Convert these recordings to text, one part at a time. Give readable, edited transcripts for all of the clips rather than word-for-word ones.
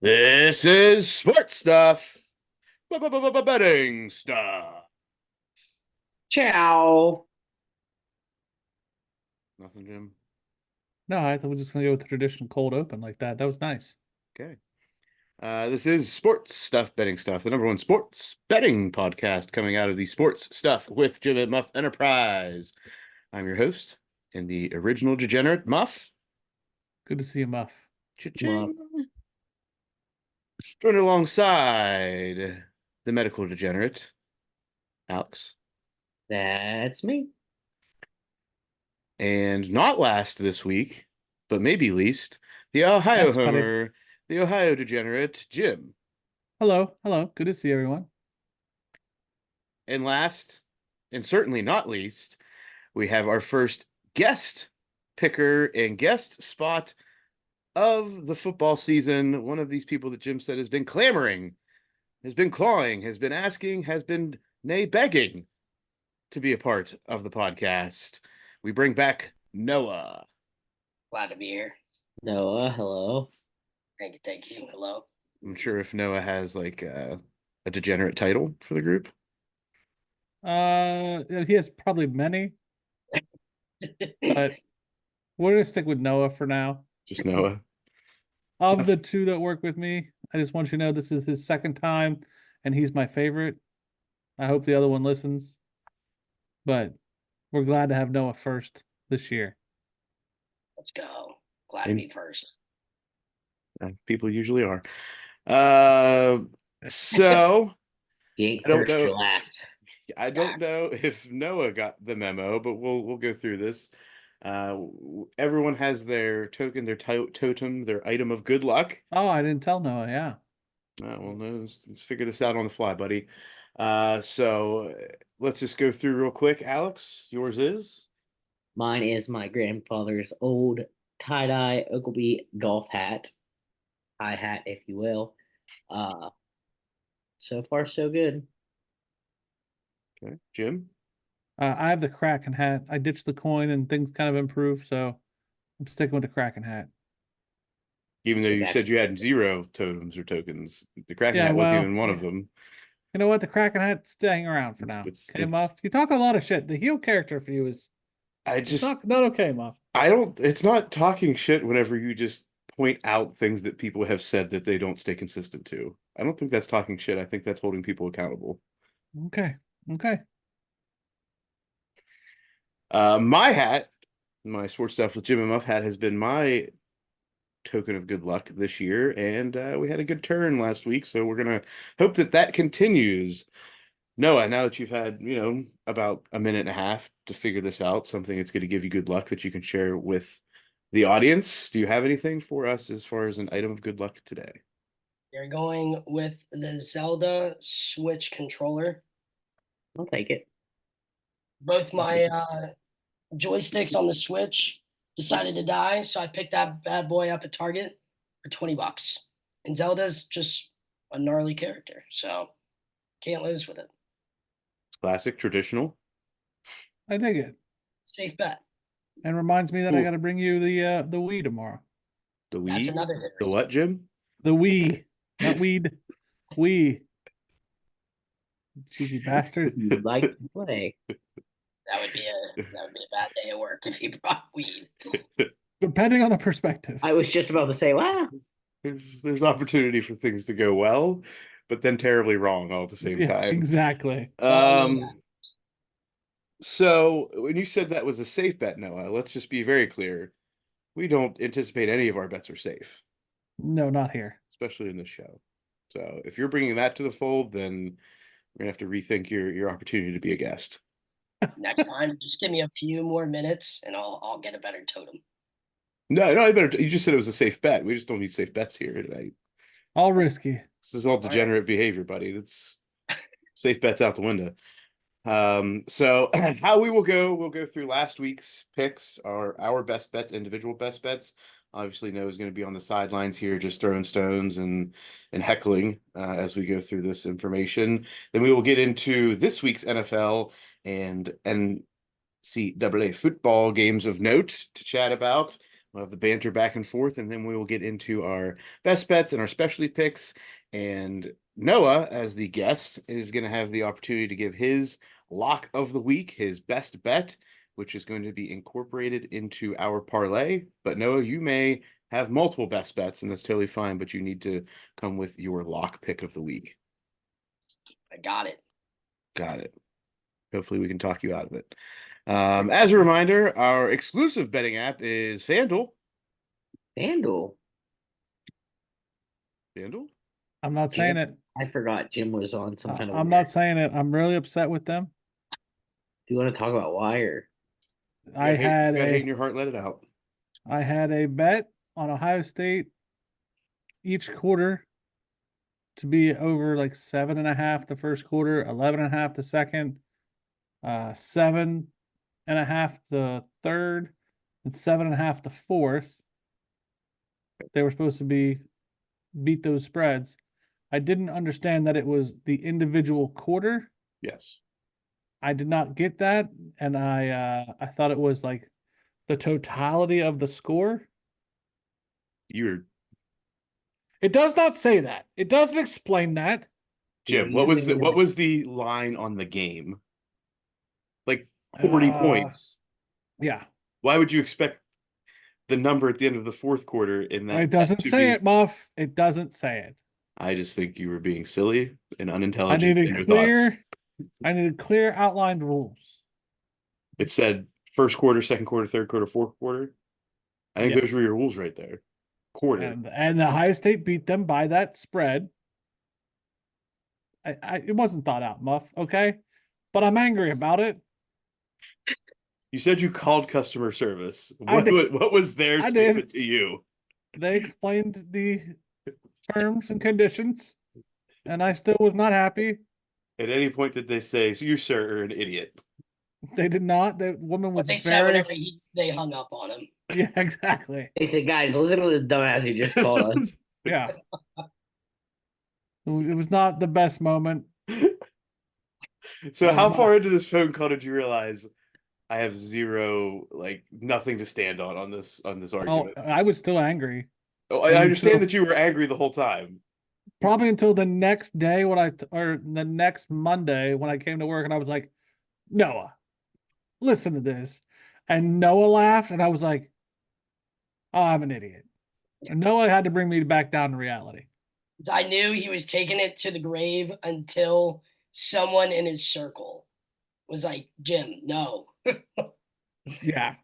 This is sports stuff. Betting stuff. Ciao. Nothing, Jim. No, I thought we are just gonna go with the traditional cold open like that. That was nice. Okay. This is sports stuff, betting stuff, the number one sports betting podcast coming out of the sports stuff with Jim at Muff Enterprise. I'm your host and the original degenerate Muff. Good to see you, Muff. Cha-ching. Joined alongside the medical degenerate, Alex. That's me. And not last this week, but maybe least, the Ohio Thanks, buddy. homer, the Ohio degenerate, Jim. Hello. Good to see everyone. And last, and certainly not least, we have our first guest picker and guest spot of the football season. One of these people that Jim said has been clamoring, has been clawing, has been asking, has been nay begging to be a part of the podcast. We bring back Noah. Glad to be here. Noah, hello. Thank you. Hello. I'm sure if Noah has like a degenerate title for the group. He has probably many, but we're gonna stick with Noah for now. Just Noah. Of the two that work with me, I just want you to know this is his second time, and he's my favorite. I hope the other one listens, but we're glad to have Noah first this year. Let's go. Glad to be first. People usually are. So You ain't I don't first, know. you're last. I don't know if Noah got the memo, but we'll go through this. Everyone has their token, their totem, their item of good luck. Oh, I didn't tell Noah. Yeah. Well, no, let's figure this out on the fly, buddy. So let's just go through real quick. Alex, yours is? Mine is my grandfather's old tie-dye Oakley golf hat. High hat, if you will. So far so good. Okay. Jim? I have the Kraken hat. I ditched the coin and things kind of improved, so I'm sticking with the Kraken hat. Even though you Back. said you had 0 totems or tokens, the Kraken Yeah, hat wasn't well, even one yeah. of them. You know what? The Kraken hat's staying around for now. Okay, Muff. You talk a lot of shit. The heel character for you is not okay, Muff. It's not talking shit whenever you just point out things that people have said that they don't stay consistent to. I don't think that's talking shit. I think that's holding people accountable. Okay. My hat, my sports stuff with Jim and Muff hat has been my token of good luck this year, and we had a good turn last week, so we're gonna hope that continues. Noah, now that you've had, about a minute and a half to figure this out, something that's going to give you good luck that you can share with the audience, do you have anything for us as far as an item of good luck today? You're going with the Zelda Switch controller. I'll take it. Both my joysticks on the Switch decided to die, so I picked that bad boy up at Target for $20. And Zelda's just a gnarly character, so can't lose with it. Classic, traditional. I dig it. Safe bet. And reminds me that I Cool. got to bring you the Wii tomorrow. The Wii? That's another hit. The what, Jim? The Wii, not weed. Wii. Cheesy bastard. You would like to play. That would be a bad day at work if you brought weed. Depending on the perspective. I was just about to say, wow. There's opportunity for things to go well, but then terribly wrong all at the same time. Exactly. So when you said that was a safe bet, Noah, let's just be very clear. We don't anticipate any of our bets are safe. No, not here. Especially in this show. So if you're bringing that to the fold, then we're gonna have to rethink your opportunity to be a guest. Next time, just give me a few more minutes and I'll get a better totem. No, you just said it was a safe bet. We just don't need safe bets here tonight. All risky. This is all degenerate behavior, buddy. It's safe bets out the window. So how we will go, we'll go through last week's picks, our best bets, individual best bets. Obviously, Noah's going to be on the sidelines here, just throwing stones and heckling as we go through this information. Then we will get into this week's NFL and NCAA football games of note to chat about. We'll have the banter back and forth, and then we will get into our best bets and our specialty picks. And Noah, as the guest, is going to have the opportunity to give his lock of the week, his best bet, which is going to be incorporated into our parlay. But Noah, you may have multiple best bets, and that's totally fine, but you need to come with your lock pick of the week. I got it. Got it. Hopefully we can talk you out of it. As a reminder, our exclusive betting app is FanDuel. FanDuel. FanDuel? I'm not saying it. I forgot Jim was on some kind of. I'm not saying it. I'm really upset with them. Do you want to talk about why or? I had hate in a your heart, let it out. I had a bet on Ohio State each quarter to be over like 7.5 the first quarter, 11.5 the second, 7.5 the third, and 7.5 the fourth. They were supposed to beat those spreads. I didn't understand that it was the individual quarter. Yes. I did not get that, and I thought it was like the totality of the score. You're It does not say that. It doesn't explain that. Jim, Yeah, what was you the know. what was the line on the game? Like 40 points. Yeah. Why would you expect the number at the end of the fourth quarter in that It doesn't to say be? it, Muff. It doesn't say it. I just think you were being silly and I unintelligent in needed your thoughts. clear outlined rules. It said first quarter, second quarter, third quarter, fourth quarter. I think Yes. those were your rules right there. Quarter. And the Ohio State beat them by that spread. It wasn't thought out, Muff, okay? But I'm angry about it. You said you called customer service. I did. What was their I statement did. to you? They explained the terms and conditions, and I still was not happy. At any point did they say, "So you, sir, are an idiot"? They did not. The woman was What they said very. whenever they hung up on him. Yeah, exactly. They said, guys, listen to this dumbass who just called us. Yeah. It was not the best moment. So It was how not. far into this phone call did you realize I have zero, like nothing to stand on this Oh, argument? I was still angry. Oh, I understand that you were angry the whole time. Probably until the next day or the next Monday when I came to work and I was like, Noah, listen to this. And Noah laughed and I was like, oh, I'm an idiot. And Noah had to bring me back down to reality. I knew he was taking it to the grave until someone in his circle was like, Jim, no. Yeah.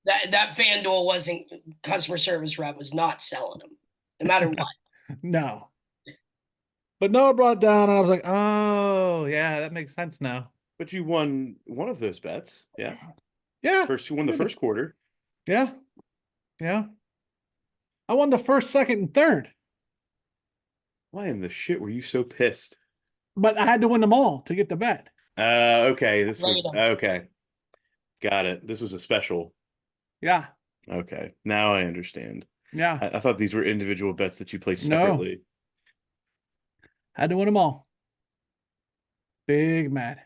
That FanDuel wasn't customer service rep was not selling him, no matter what. No. But Noah brought it down and I was like, oh, yeah, that makes sense now. But you won one of those bets. Yeah. Yeah. You won the first quarter. Yeah. Yeah. I won the first, second, and third. Why in the shit were you so pissed? But I had to win them all to get the bet. Okay. This was Later. okay. Got it. This was a special. Yeah. Okay. Now I understand. Yeah. I thought these were individual bets that you placed No. separately. Had to win them all. Big mad.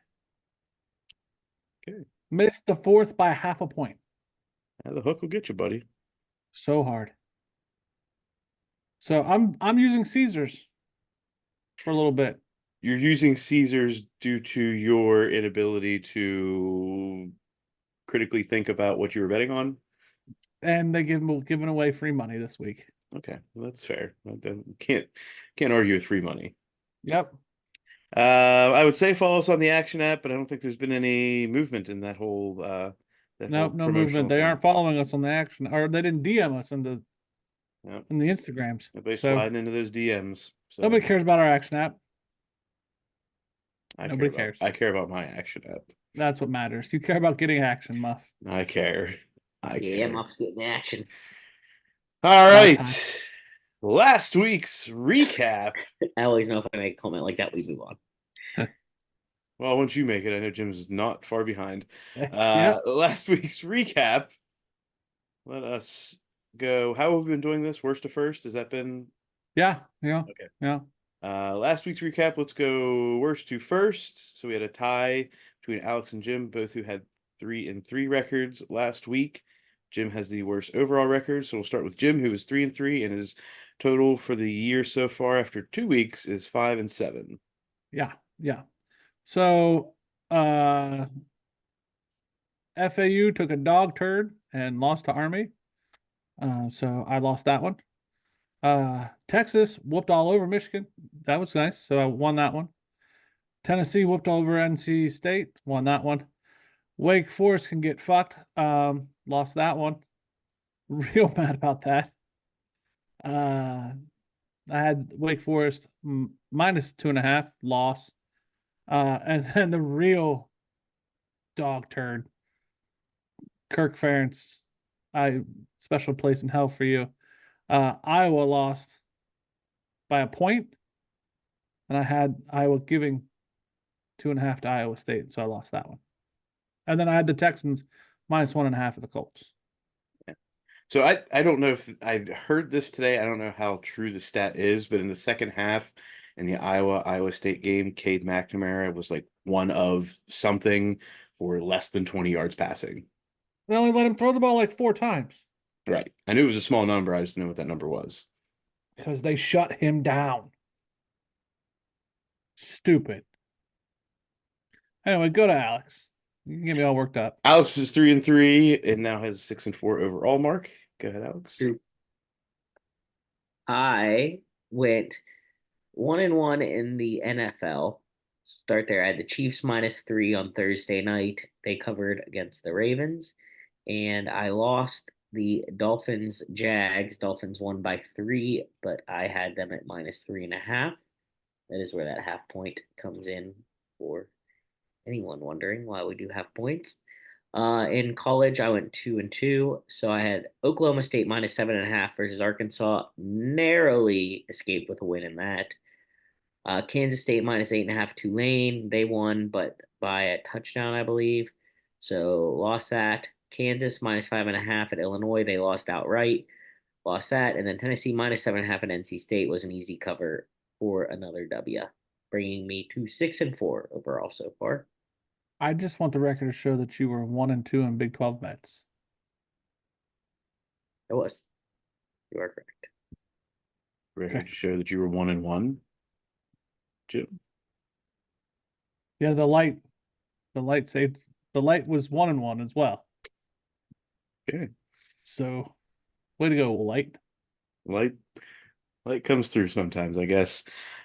Okay. Missed the fourth by half a point. Now the hook will get you, buddy. So hard. So I'm using Caesars for a little bit. You're using Caesars due to your inability to critically think about what you were betting on. And they giving away free money this week. Okay, well, that's fair. Can't argue with free money. Yep. I would say follow us on the Action app, but I don't think there's been any movement in that whole Nope, no promotional movement. They thing. aren't following us on the Action, or they didn't DM us in the Yep. Instagrams. Nobody's So sliding into those DMs. So nobody cares about our Action app. Nobody cares. I care about my Action app. That's what matters. You care about getting action, Muff. I care. Yeah, Muff's getting action. All About right. time. Last week's recap. I always know if I make a comment like that, we move on. Well, once you make it, I know Jim's not far behind. Yep. Last week's recap. Let us go. How have we been doing this? Worst to first? Has that been? Yeah. Okay. Yeah. Last week's recap. Let's go worst to first. So we had a tie between Alex and Jim, both who had 3-3 records last week. Jim has the worst overall record. So we'll start with Jim, who is 3-3, and his total for the year so far after 2 weeks is 5-7. Yeah, yeah. So FAU took a dog turd and lost to Army. So I lost that one. Texas whooped all over Michigan. That was nice. So I won that one. Tennessee whooped all over NC State. Won that one. Wake Forest can get fucked. Lost that one. Real mad about that. I had Wake Forest minus 2.5 loss. And then the real dog turd, Kirk Ferentz. Special place in hell for you. Iowa lost by a point, and I had Iowa giving 2.5 to Iowa State, so I lost that one. And then I had the Texans minus 1.5 of the Colts. So I don't know if I heard this today. I don't know how true the stat is, but in the second half in the Iowa State game, Cade McNamara was like one of something for less than 20 yards passing. They only let him throw the ball like 4 times Right. I knew it was a small number. I just didn't know what that number was. because they shut him down. Stupid. Anyway, go to Alex. You can get me all worked up. Alex is 3-3 and now has a 6-4 overall mark. Go ahead, Alex. I went 1-1 in the NFL. Start there. I had the Chiefs -3 on Thursday night. They covered against the Ravens. And I lost the Dolphins Jags. Dolphins won by 3, but I had them at -3.5. That is where that half point comes in for anyone wondering why we do half points. In college, I went 2-2. So I had Oklahoma State -7.5 versus Arkansas. Narrowly escaped with a win in that. Kansas State -8.5 Tulane. They won, but by a touchdown, I believe. So lost that. Kansas -5.5 at Illinois. They lost outright. Lost that. And then Tennessee -7.5 at NC State was an easy cover for another W, bringing me to 6-4 overall so far. I just want the record to show that you were 1-2 in Big 12 bets. It was. You are correct. Record to show that you were 1-1. Jim. Yeah, the light saved. The light was 1-1 as well. Okay. So, way to go, light. Light comes through sometimes, I guess.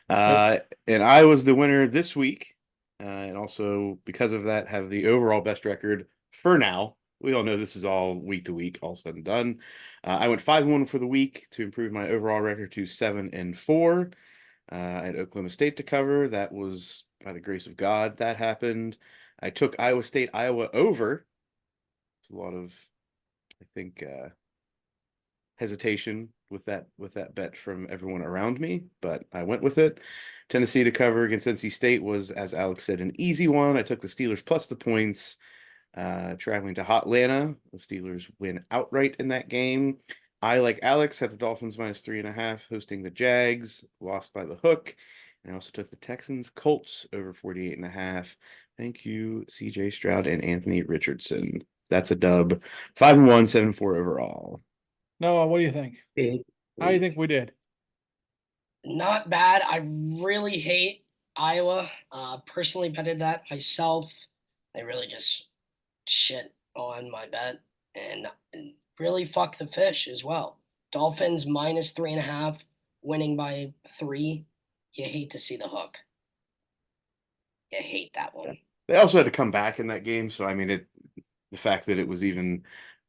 And I was the winner this week. And also because of that, have the overall best record for now. We all know this is all week to week, all said and done. I went 5-1 for the week to improve my overall record to 7-4. I had Oklahoma State to cover. That was by the grace of God that happened. I took Iowa State, Iowa over. It's a lot of, I think, hesitation with that bet from everyone around me, but I went with it. Tennessee to cover against NC State was, as Alex said, an easy one. I took the Steelers plus the points. Traveling to Hotlanta, the Steelers win outright in that game. I, like Alex, had the Dolphins -3.5 hosting the Jags, lost by the hook. And I also took the Texans Colts over 48.5. Thank you, CJ Stroud and Anthony Richardson. That's a dub. 5-1, 7-4 overall. Noah, what do you think? Big How do you week. think we did? Not bad. I really hate Iowa. Personally betted that myself. They really just shit on my bet and really fuck the fish as well. Dolphins -3.5, winning by 3. You hate to see the hook. You hate that one. They also had to come back in that game, so I mean, the fact that it was even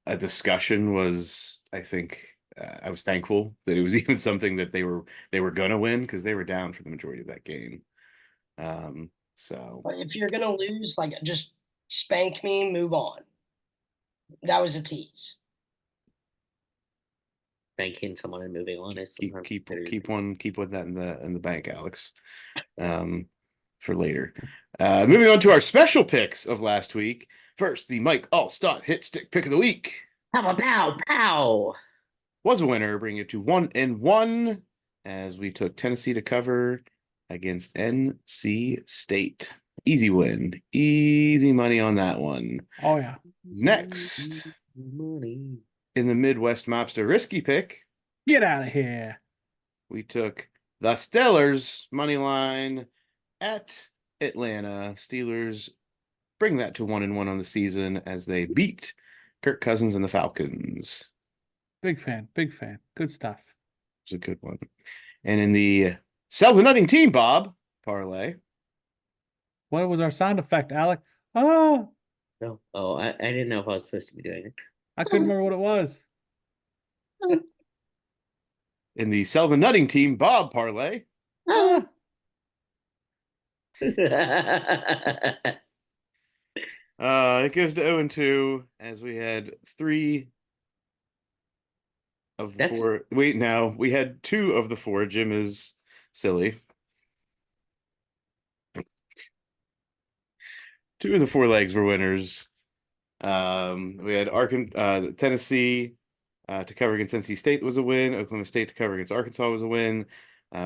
a discussion was, I think, I was thankful that it was even something that they were gonna win because they were down for the majority of that game. So But if you're gonna lose, like just spank me, move on. That was a tease. Thanking someone and moving on is keep sometimes keep better than- keep one that in the bank, Alex, for later. Moving on to our special picks of last week. First, the Mike Allstott hit stick pick of the week Pow, pow, pow. was a winner, bringing it to 1-1 as we took Tennessee to cover against NC State. Easy win, easy money on that one. Oh yeah. Next, Money. In the Midwest Mobster risky pick, Get out of here. we took the Steelers money line at Atlanta. Steelers bring that to 1-1 on the season as they beat Kirk Cousins and the Falcons. Big fan. Big fan. Good stuff. It's a good one. And in the Sell the Nutting Team, Bob parlay, What was our sound effect, Alec? Oh, No. Oh, I didn't know if I was supposed to be doing it. I couldn't remember what it was. in the Sell the Nutting Team, Bob parlay, Ah, it goes to 0-2 as we had 3 of the That's 4. Wait, now we had 2 of the 4. Jim is silly. 2 of the 4 legs were winners. We had Tennessee to cover against NC State was a win. Oklahoma State to cover against Arkansas was a win.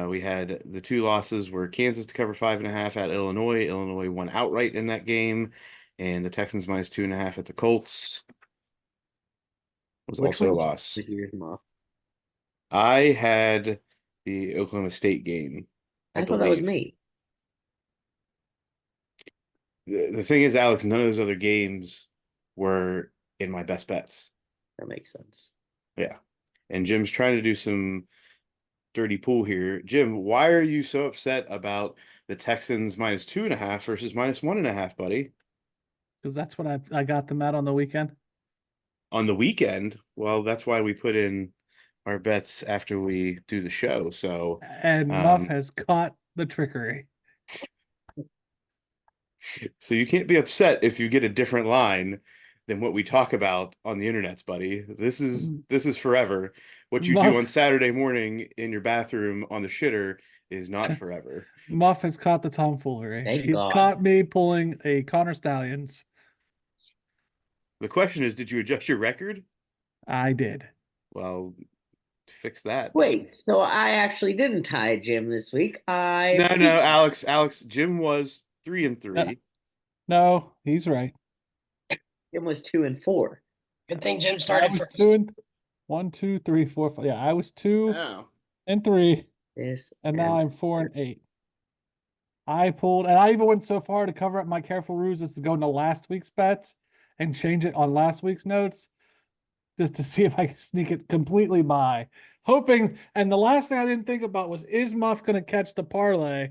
We had the 2 losses were Kansas to cover 5.5 at Illinois. Illinois won outright in that game, and the Texans minus 2.5 at the Colts was which also a one loss. was yours, Muff? I had the Oklahoma State game, I thought that was believe. me. The thing is, Alex, none of those other games were in my best bets. That makes sense. Yeah. And Jim's trying to do some dirty pool here. Jim, why are you so upset about the Texans minus 2.5 versus minus 1.5, buddy? because that's what I got them at on the weekend. On the weekend, well, that's why we put in our bets after we do the show. So, And Muff has caught the trickery. so you can't be upset if you get a different line than what we talk about on the internets, buddy. This is forever. What you do on Muff, Saturday morning in your bathroom on the shitter is not forever. Muff has caught the tomfoolery. Thank He's God. caught me pulling a Connor Stallions. The question is, did you adjust your record? I did. Well, fix that. Wait, so I actually didn't tie Jim this week. No, Alex. Jim was 3-3. No, he's right. Jim was 2-4. Good thing Jim I started was first. 1, 2, 3, 4, 5. Yeah, I was 2 Oh. and 3, This and now I'm 4 and 8. I pulled, and I even went so far to cover up my careful ruses to go into last week's bets and change it on last week's notes, just to see if I could sneak it completely by. Hoping, and the last thing I didn't think about was, is Muff going to catch the parlay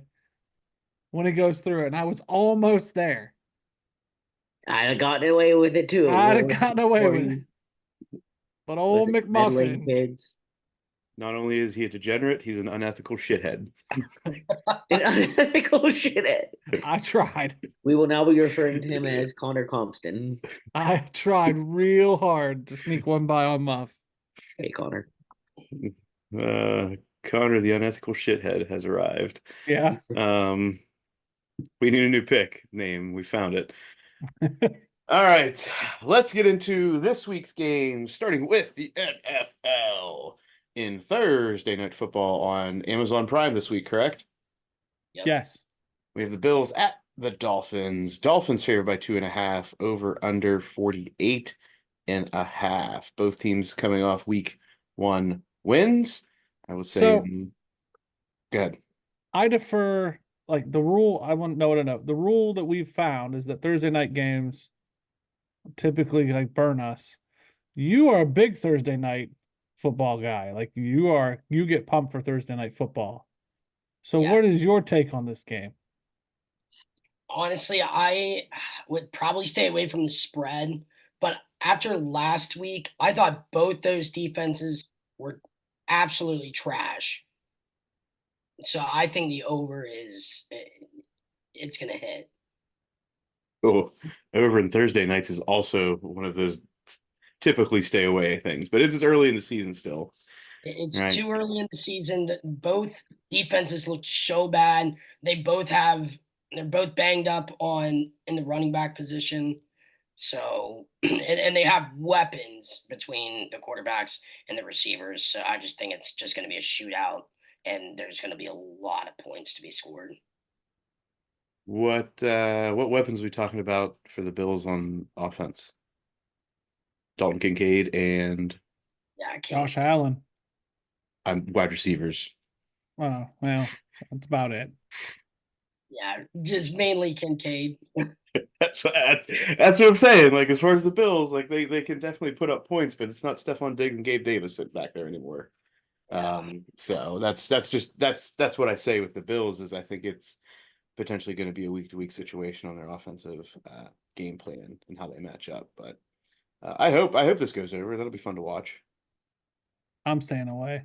when he goes through it? And I was almost there. I'd have gotten away with it too. I'd have What was gotten it, away 40? with it. But Was old it meddling McMuffin, kids? Not only is he a degenerate, he's an unethical shithead. An unethical shithead. I tried. We will now be referring to him as Connor Compton. I tried real hard to sneak one by on Muff. Hey, Connor. Connor, the unethical shithead, has arrived. Yeah. We need a new pick name. We found it. All right, let's get into this week's games, starting with the NFL in Thursday Night Football on Amazon Prime this week, correct? Yep. Yes. We have the Bills at the Dolphins. Dolphins favored by 2.5, over under 48.5. Both teams coming off week 1 wins. I would say, So- good. I defer, like, the rule. I want to know. The rule that we've found is that Thursday night games typically like burn us. You are a big Thursday night football guy. Like you get pumped for Thursday night football. So Yeah. what is your take on this game? Honestly, I would probably stay away from the spread. But after last week, I thought both those defenses were absolutely trash. So I think the over it's going to hit. Oh, over in Thursday nights is also one of those typically stay away things, but it's early in the season still. It's Right. too early in the season that both defenses look so bad. They're both banged up in the running back position. So, and they have weapons between the quarterbacks and the receivers. So I just think it's just going to be a shootout, and there's going to be a lot of points to be scored. What weapons are we talking about for the Bills on offense? Dalton Kincaid and Yeah, I can't. Josh Allen. I'm wide receivers. Oh, well, that's about it. Yeah, just mainly Kincaid. That's what I'm saying. Like as far as the Bills, like they can definitely put up points, but it's not Stephon Diggs and Gabe Davis sitting back there anymore. Yeah. So that's what I say with the Bills is I think it's potentially going to be a week to week situation on their offensive game plan and how they match up. But I hope this goes over. That'll be fun to watch. I'm staying away.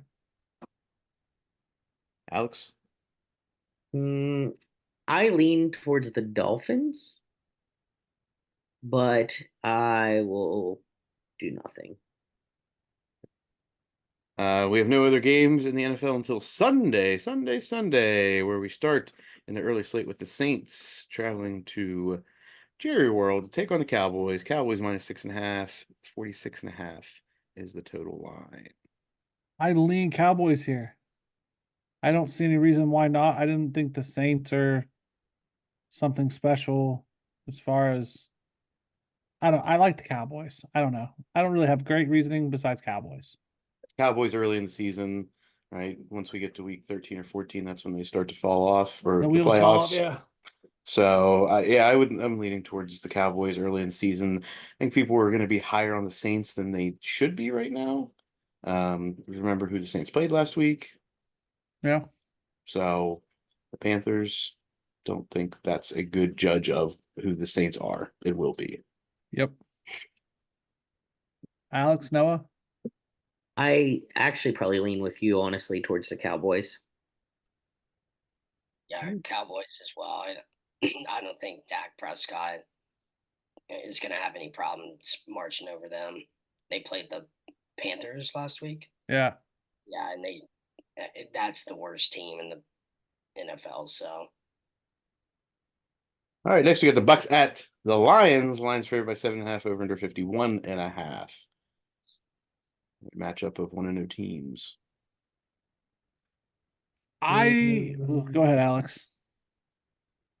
Alex, Mm, I lean towards the Dolphins, but I will do nothing. we have no other games in the NFL until Sunday, where we start in the early slate with the Saints traveling to Jerry World to take on the Cowboys. Cowboys minus 6.5, 46.5 is the total line. I lean Cowboys here. I don't see any reason why not. I didn't think the Saints are something special as far as I like the Cowboys. I don't know. I don't really have great reasoning besides Cowboys. Cowboys early in the season, right? Once we get to week 13 or 14, that's when they start to fall off for The the wheels fall off, playoffs. yeah. So yeah, I'm leaning towards the Cowboys early in the season. I think people are going to be higher on the Saints than they should be right now. Remember who the Saints played last week? Yeah. So the Panthers don't think that's a good judge of who the Saints are. It will be. Yep. Alex, Noah? I actually probably lean with you, honestly, towards the Cowboys. Yeah, Cowboys as well. I don't think Dak Prescott is going to have any problems marching over them. They played the Panthers last week. Yeah. Yeah, and that's the worst team in the NFL. So All right, next we got the Bucks at the Lions. Lions favored by 7.5 over under 51.5. Matchup of 1-0 teams. Go ahead, Alex.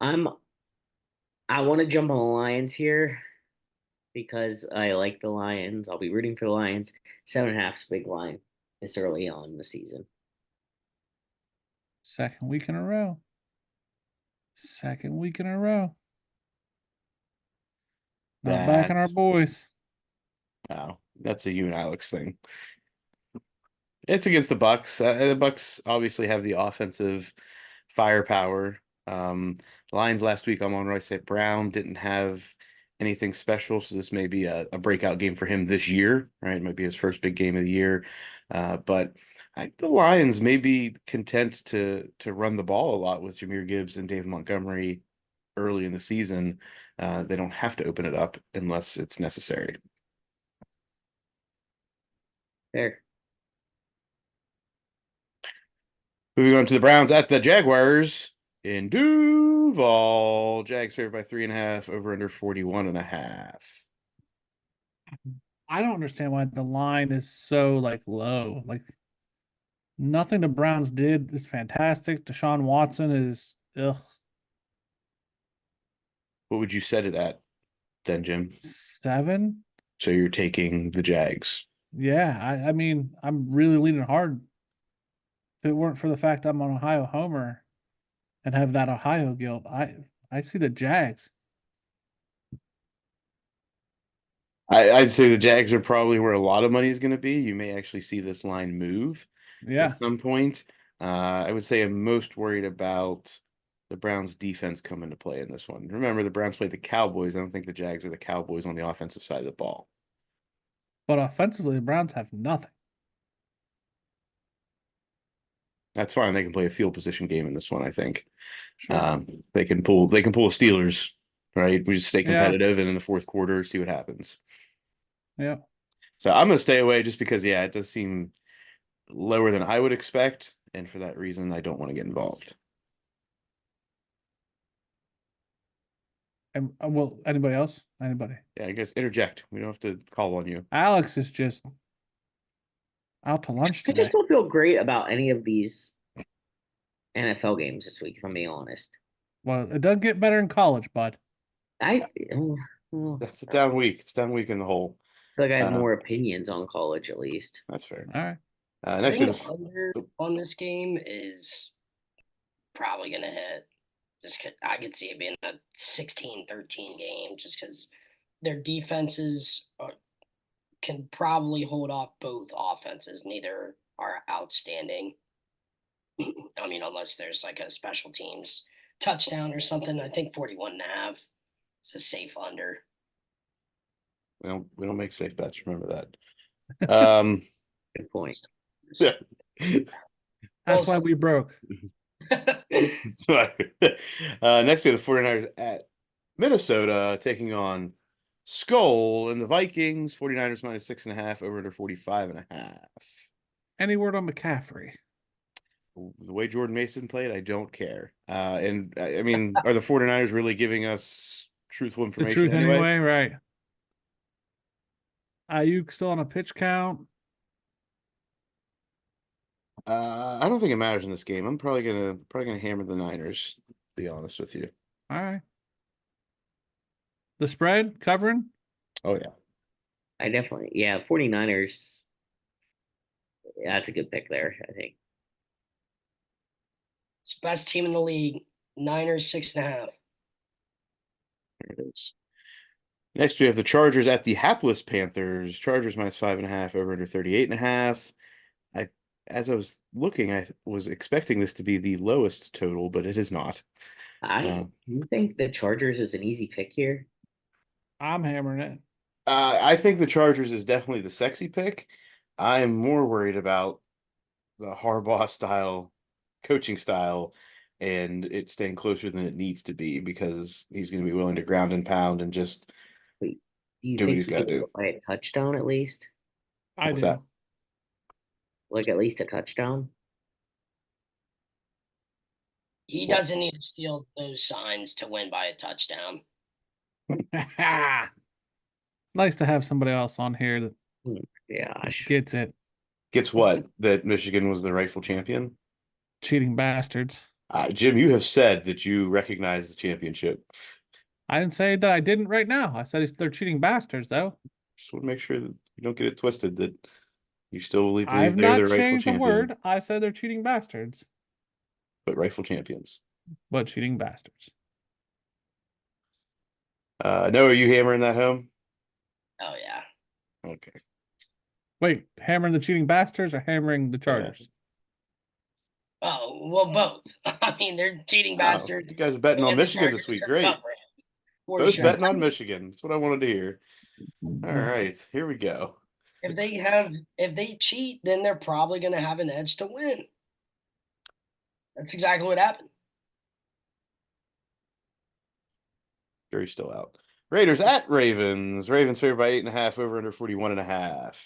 I'm I want to jump on the Lions here because I like the Lions. I'll be rooting for the Lions. 7.5 is a big line this early on in the season. Second week in a row. Second week in a row. Not backing our boys. Oh, that's a you and Alex thing. It's against the Bucks. The Bucks obviously have the offensive firepower. Lions last week, Amon-Ra St. Brown didn't have anything special, so this may be a breakout game for him this year, right? It might be his first big game of the year. But the Lions may be content to run the ball a lot with Jahmyr Gibbs and Dave Montgomery early in the season. They don't have to open it up unless it's necessary. Fair. Moving on to the Browns at the Jaguars in Duval. Jags favored by 3.5 over under 41.5. I don't understand why the line is so low. Like nothing the Browns did is fantastic. Deshaun Watson is ugh. What would you set it at then, Jim? 7. So you're taking the Jags. Yeah, I mean, I'm really leaning hard. If it weren't for the fact I'm an Ohio homer and have that Ohio guilt, I see the Jags. I'd say the Jags are probably where a lot of money is going to be. You may actually see this line move Yeah. at some point. I would say I'm most worried about the Browns defense come into play in this one. Remember, the Browns played the Cowboys. I don't think the Jags are the Cowboys on the offensive side of the ball. But offensively, the Browns have nothing. That's fine. They can play a field position game in this one, I think. Sure. They can pull a Steelers, right? We just stay Yeah. competitive and in the fourth quarter, see what happens. Yeah. So I'm gonna stay away just because it does seem lower than I would expect, and for that reason, I don't want to get involved. And well, anybody else? Anybody? Yeah, I guess interject. We don't have to call on you. Alex is just out to lunch I today. just don't feel great about any of these NFL games this week, if I'm being honest. Well, it does get better in college, bud. I That's a down week. It's a down week in the hole. feel like I have Uh, more opinions on college, at least. That's fair. All right. I Next think we the have under on this game is probably gonna hit. Just 'cause I could see it being a 16-13 game, just because their defenses can probably hold off both offenses. Neither are outstanding. I mean, unless there's like a special teams touchdown or something. I think 41.5 is a safe under. we don't make safe bets. Remember that. Good point. Yeah. That's why we broke. So, next we have the 49ers at Minnesota taking on Skull and the Vikings. 49ers minus 6.5 over under 45.5. Any word on McCaffrey? The way Jordan Mason played, I don't care. And I mean, are the 49ers really giving us truthful The information truth anyway? anyway, right? Ayuk still on a pitch count. I don't think it matters in this game. I'm probably gonna hammer the Niners, to be honest with you. All right. The spread covering? Oh yeah. I definitely, yeah, 49ers. Yeah, that's a good pick there, I think. It's best team in the league. Niners 6.5. There it is. Next, we have the Chargers at the hapless Panthers. Chargers minus 5.5 over under 38.5. As I was looking, I was expecting this to be the lowest total, but it is not. I think the Chargers is an easy pick here. I'm hammering it. I think the Chargers is definitely the sexy pick. I am more worried about the Harbaugh style coaching style and it staying closer than it needs to be because he's going to be willing to ground and pound and just Wait, do you do what think he's he got to can do. go by a touchdown at least? I What's do. that? Like at least a touchdown? He What? doesn't need to steal those signs to win by a touchdown. Nice to have somebody else on here that Gosh. gets it. Gets what? That Michigan was the rightful champion? Cheating bastards. Jim, you have said that you recognize the championship. I didn't say that I didn't right now. I said they're cheating bastards, though. Just want to make sure that you don't get it twisted that you still believe I've they're not the rightful changed a champion, word. I said they're cheating bastards, but rightful champions. but cheating bastards. No, are you hammering that home? Oh yeah. Okay. Wait, hammering the cheating bastards or hammering the Chargers? Oh well, both. I mean, they're cheating bastards. You guys are betting on and the Michigan this Chargers week. are Great. covering, for Both sure. betting on Michigan. That's what I wanted to hear. All Yes. right, here we go. If they cheat, then they're probably going to have an edge to win. That's exactly what happened. Jury's still out. Raiders at Ravens. Ravens favored by 8.5 over under 41.5.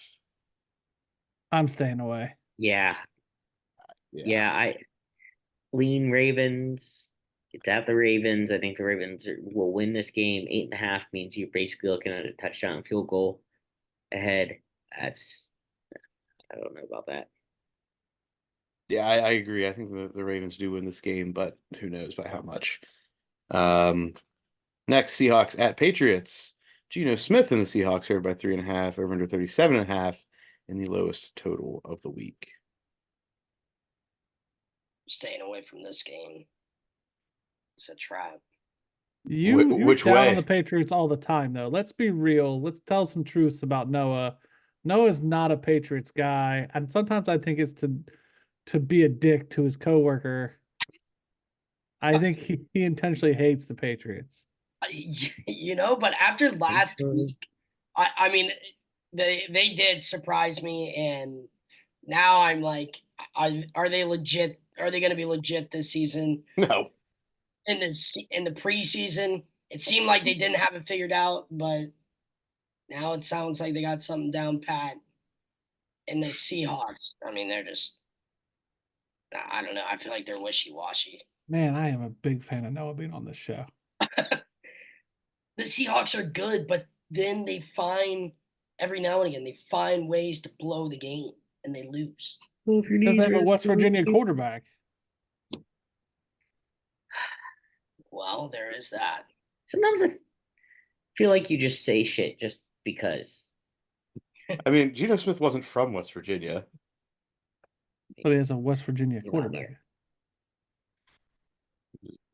I'm staying away. Yeah. Yeah, I lean Ravens. It's at the Ravens. I think the Ravens will win this game. 8.5 means you're basically looking at a touchdown field goal ahead. I don't know about that. Yeah, I agree. I think the Ravens do win this game, but who knows by how much. Next, Seahawks at Patriots. Geno Smith and the Seahawks favored by 3.5 over under 37.5 in the lowest total of the week. Staying away from this game. It's a trap. You're Which down way? on the Patriots all the time, though. Let's be real. Let's tell some truths about Noah. Noah's not a Patriots guy, and sometimes I think it's to be a dick to his coworker. I think he intentionally hates the Patriots. But after last week, I mean, they did surprise me, and now I'm like, are they legit? Are they going to be legit this season? No. In the preseason, it seemed like they didn't have it figured out, but now it sounds like they got something down pat. And the Seahawks, I mean, they're just, I don't know. I feel like they're wishy-washy. Man, I am a big fan of Noah being on this show. The Seahawks are good, but then they find every now and again they find ways to blow the game and they lose. Because they have a West Virginia quarterback. Well, there is that. Sometimes I feel like you just say shit just because. I mean, Geno Smith wasn't from West Virginia. But he has a West Virginia He's on quarterback. here.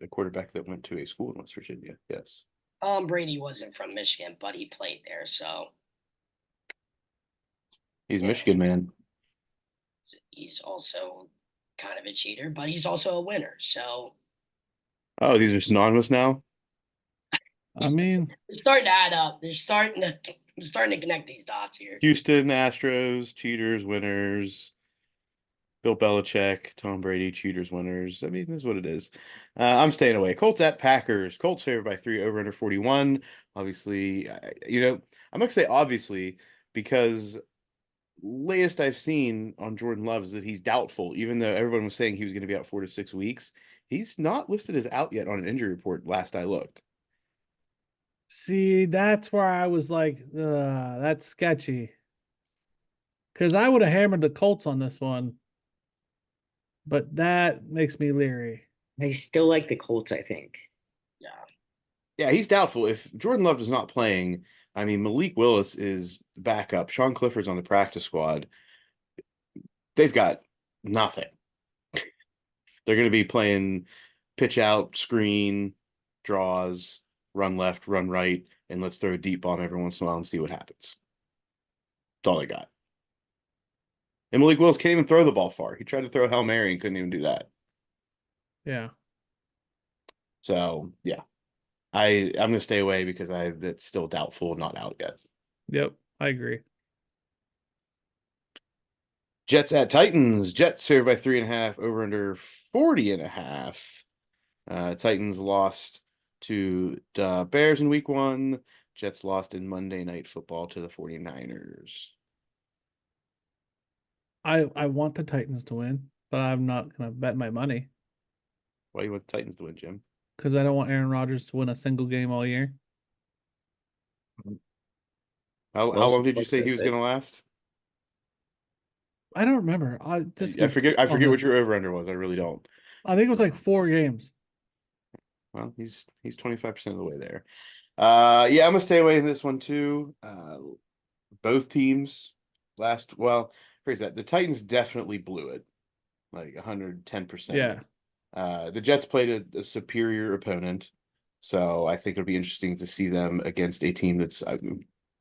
A quarterback that went to a school in West Virginia. Yes. Brady wasn't from Michigan, but he played there, so He's Yeah. Michigan, man. he's also kind of a cheater, but he's also a winner. So Oh, these are synonymous now? I mean, they're starting to add up. I'm starting to connect these dots here. Houston Astros, cheaters, winners. Bill Belichick, Tom Brady, cheaters, winners. I mean, this is what it is. I'm staying away. Colts at Packers. Colts favored by 3 over under 41. Obviously, I'm going to say obviously because latest I've seen on Jordan Love is that he's doubtful, even though everyone was saying he was going to be out 4 to 6 weeks. He's not listed as out yet on an injury report last I looked. see, that's where I was like, that's sketchy. Because I would have hammered the Colts on this one, but that makes me leery. I still like the Colts, I think. Yeah. Yeah, he's doubtful. If Jordan Love is not playing, I mean, Malik Willis is backup. Sean Clifford's on the practice squad. They've got nothing. They're going to be playing pitch out, screen, draws, run left, run right, and let's throw a deep bomb every once in a while and see what happens. That's all they got. And Malik Willis can't even throw the ball far. He tried to throw a Hail Mary and couldn't even do that. Yeah. So, yeah. I'm going to stay away because that's still doubtful, not out yet. Yep. I agree. Jets at Titans. Jets favored by 3.5, over under 40.5. Titans lost to the Bears in week 1. Jets lost in Monday Night Football to the 49ers. I want the Titans to win, but I'm not gonna bet my money Why do you want the Titans to win, Jim? because I don't want Aaron Rodgers to win a single game all year. How long did you say he was It. going to last? I don't remember. I forget what your over under was. I really don't. I think it was like 4 games. Well, he's 25% of the way there. Yeah, I'm gonna stay away in this one too. Both teams phrase that. The Titans definitely blew it, like 110%. Yeah. The Jets played a superior opponent, so I think it'll be interesting to see them against a team that's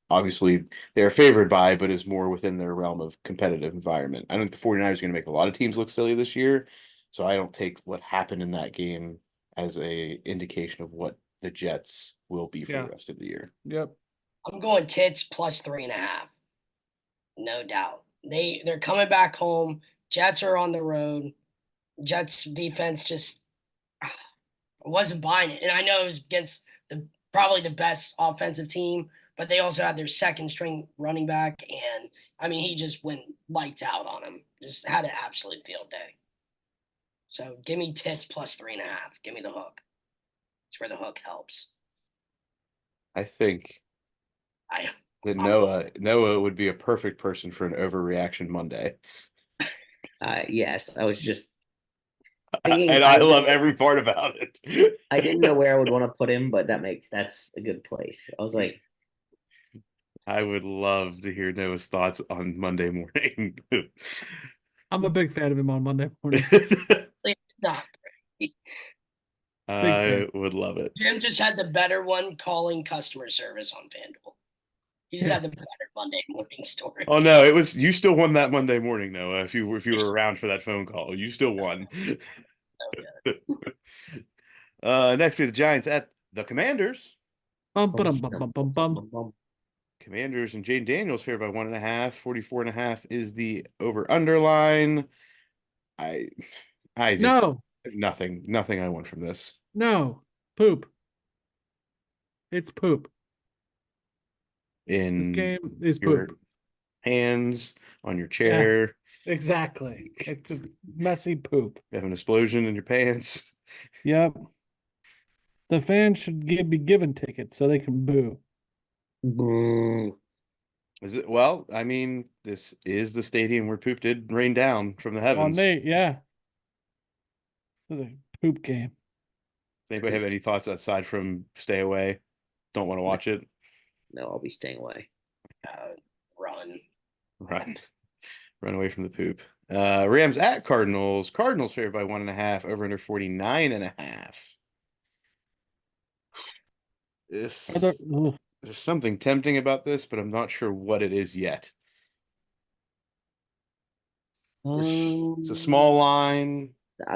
obviously they're favored by, but is more within their realm of competitive environment. I think the 49ers are going to make a lot of teams look silly this year, so I don't take what happened in that game as a indication of what the Jets will be for Yeah. the rest of the year. Yep. I'm going Tits plus 3.5. No doubt. They're coming back home. Jets are on the road. Jets defense just wasn't buying it. And I know it was against probably the best offensive team, but they also had their second string running back. And I mean, he just went lights out on him. Just had an absolute field day. So give me Tits plus 3.5. Give me the hook. It's where the hook helps. I think I that I'm- Noah would be a perfect person for an overreaction Monday. Yes, I was just thinking. And I love every part about it. I didn't know where I would want to put him, but that's a good place. I was like, I would love to hear Noah's thoughts on Monday morning. I'm a big fan of him on Monday morning. it's not. I would love it. Jim just had the better one calling customer service on FanDuel. He just had the better Monday morning story. Oh no, you still won that Monday morning, Noah. If you were around for that phone call, you still won. Next we have the Giants at the Commanders. Bum, bum, bum, bum, bum, bum. Commanders and Jaden Daniels favored by 1.5. 44.5 is the over underline. I just No, nothing I want from this. no, poop. It's poop. This In game is your poop. hands, on your chair, Exactly. It's just messy poop. you have an explosion in your pants. Yep. The fans should be given tickets so they can boo. boo. Is it? Well, I mean, this is the stadium where poop did rain down from the On heavens. Nate, yeah. This is a poop game. Does anybody have any thoughts aside from stay away? Don't want to watch it. No, I'll be staying away. Run. Run. Run away from the poop. Rams at Cardinals. Cardinals favored by 1.5, over under 49.5. Are there, This ugh. There's something tempting about this, but I'm not sure what it is yet. It's a small line.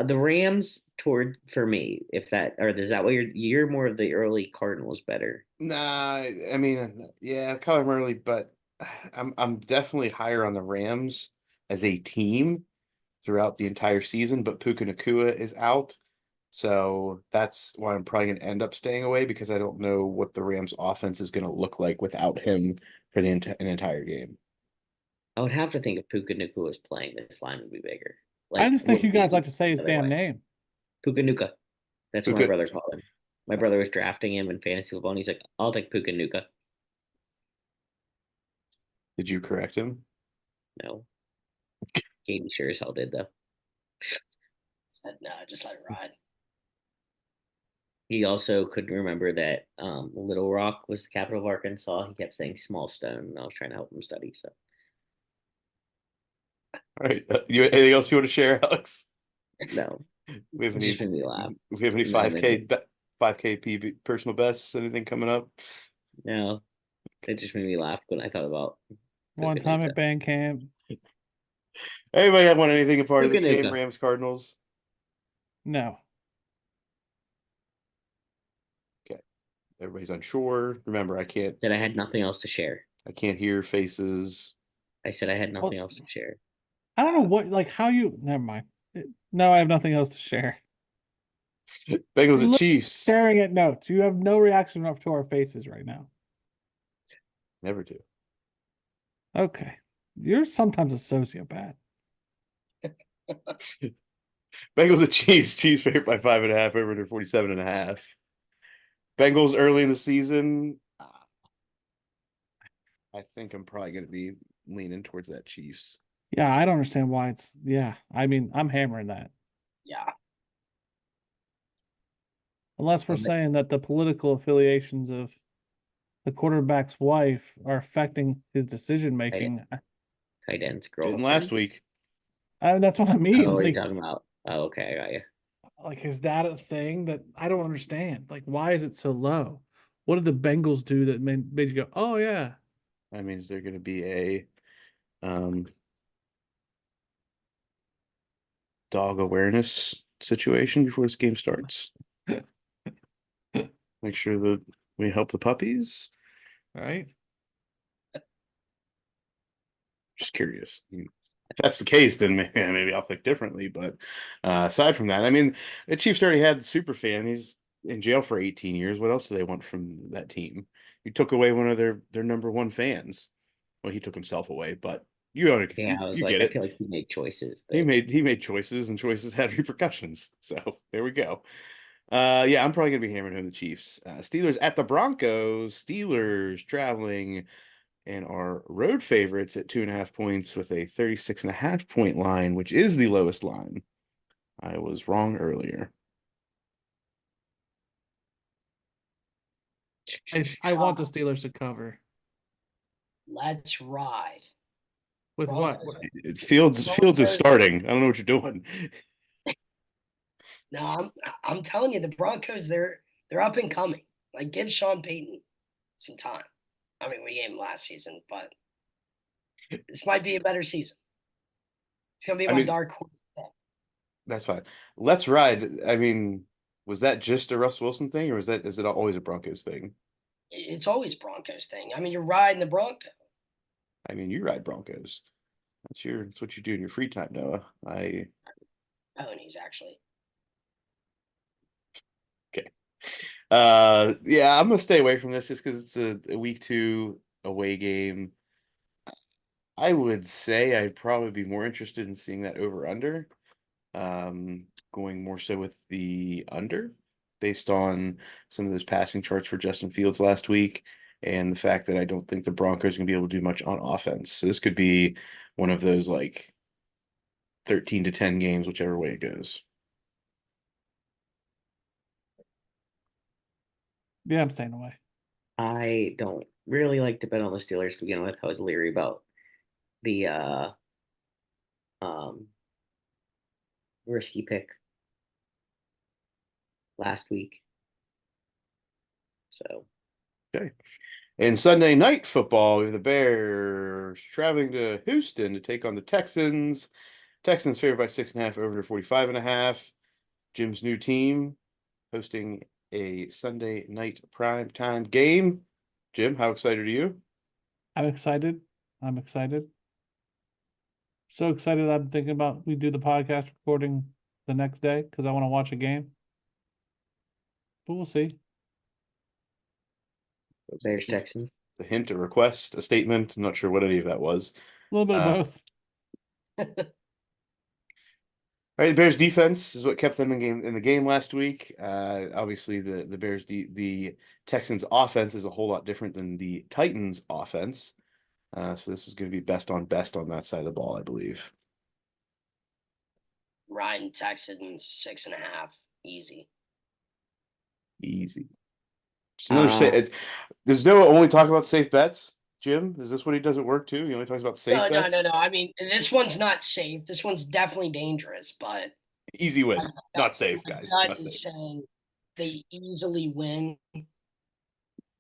The Rams toward for me, if that or is that what you're more of the early Cardinals better. Nah, I mean, yeah, Kyler Murray, but I'm definitely higher on the Rams as a team throughout the entire season, but Puka Nakua is out. So that's why I'm probably going to end up staying away because I don't know what the Rams offense is going to look like without him for an entire game. I would have to think if Puka Nuka was playing, this line would be bigger. I Like just think what you guys like to say his other damn way. name. Puka Nuka. That's what my Puka, brother called him. My brother was drafting him in fantasy football, and he's like, "I'll take Puka Nuka." did you correct him? No, Katie sure as hell did though. Said no, just let it ride. He also couldn't remember that Little Rock was the capital of Arkansas. He kept saying Small Stone, and I was trying to help him study. So All right. You anything else you want to share, Alex? no, We have it any just made me laugh. we have any And then 5K 5K PB personal bests? Anything coming up? no, it just made me laugh when I thought about One Puka time Nuka. at band camp. Anybody have won anything a part of Puka this game? Nuka. Rams Cardinals. No. Okay. Everybody's unsure. Remember, Said I had nothing else to share. I can't hear faces. I said I had Well, nothing else to share. I don't know what, like, how you. Never mind. No, I have nothing else to share. Bengals You're at literally Chiefs. staring at notes. You have no reaction enough to our faces right now. Never do. Okay. You're sometimes a sociopath. Bengals at Chiefs. Chiefs favored by 5.5, over under 47.5. Bengals early in the season. I think I'm probably going to be leaning towards that Chiefs. Yeah, I don't understand why it's. Yeah, I mean, I'm hammering that. Yeah. Unless we're saying that the political affiliations of the quarterback's wife are affecting his decision making. Tight end's Didn't last girlfriend. week. That's what I mean. Oh, what are you Like, talking about? Oh, okay, I got you. is that a thing that I don't understand? Like, why is it so low? What did the Bengals do that made you go, oh yeah? I mean, is there going to be a dog awareness situation before this game starts? Make sure that we help the puppies. Right? Just curious. If that's the case, then maybe I'll pick differently. But aside from that, I mean, the Chiefs already had the super fan. He's in jail for 18 years. What else do they want from that team? You took away one of their number one fans. Well, he took himself away, but Yeah, I was you like, get I it. feel like he made choices He that made choices, and choices had repercussions. So there we go. Yeah, I'm probably gonna be hammering home the Chiefs. Steelers at the Broncos. Steelers traveling and are road favorites at 2.5 points with a 36.5 point line, which is the lowest line. I was wrong earlier. I want the Steelers to cover. Let's ride. With what? Broncos. Fields is starting. I don't know what you're doing. No, I'm telling you, the Broncos, they're up and coming. Like, give Sean Payton some time. I mean, we gave him last season, but this might be a better season. It's gonna be I my mean, dark horse. that's fine. Let's ride. I mean, was that just a Russ Wilson thing, or is it always a Broncos thing? It's always Broncos thing. I mean, you're riding the Bronco. I mean, you ride Broncos. That's what you do in your free time, Noah. Ponies, actually. Okay. Yeah, I'm gonna stay away from this just because it's a week 2 away game. I would say I'd probably be more interested in seeing that over under. Going more so with the under based on some of those passing charts for Justin Fields last week and the fact that I don't think the Broncos are gonna be able to do much on offense. So this could be one of those like 13-10 games, whichever way it goes. Yeah, I'm staying away. I don't really like to bet on the Steelers to begin with. I was leery about the um risky pick last week. So Okay. And Sunday night football, we have the Bears traveling to Houston to take on the Texans. Texans favored by 6.5, over 45.5. Jim's new team hosting a Sunday night prime time game. Jim, how excited are you? I'm excited. I'm excited. So excited. I'm thinking about we do the podcast recording the next day because I want to watch a game. But we'll see. Bears Texans. A hint, a request, a statement. I'm not sure what any of that was. A little bit of both. All right, the Bears defense is what kept them in the game last week. Obviously, the the Texans offense is a whole lot different than the Titans offense. So this is going to be best on that side of the ball, I believe. Ryan Texans 6.5, easy. Easy. Just another does Noah only talk about safe bets? Jim, is this what he does at work too? He only talks about safe No, bets? no. I mean, this one's not safe. This one's definitely dangerous, but Easy win. my Not safe, my guys. gut Not is safe. saying they easily win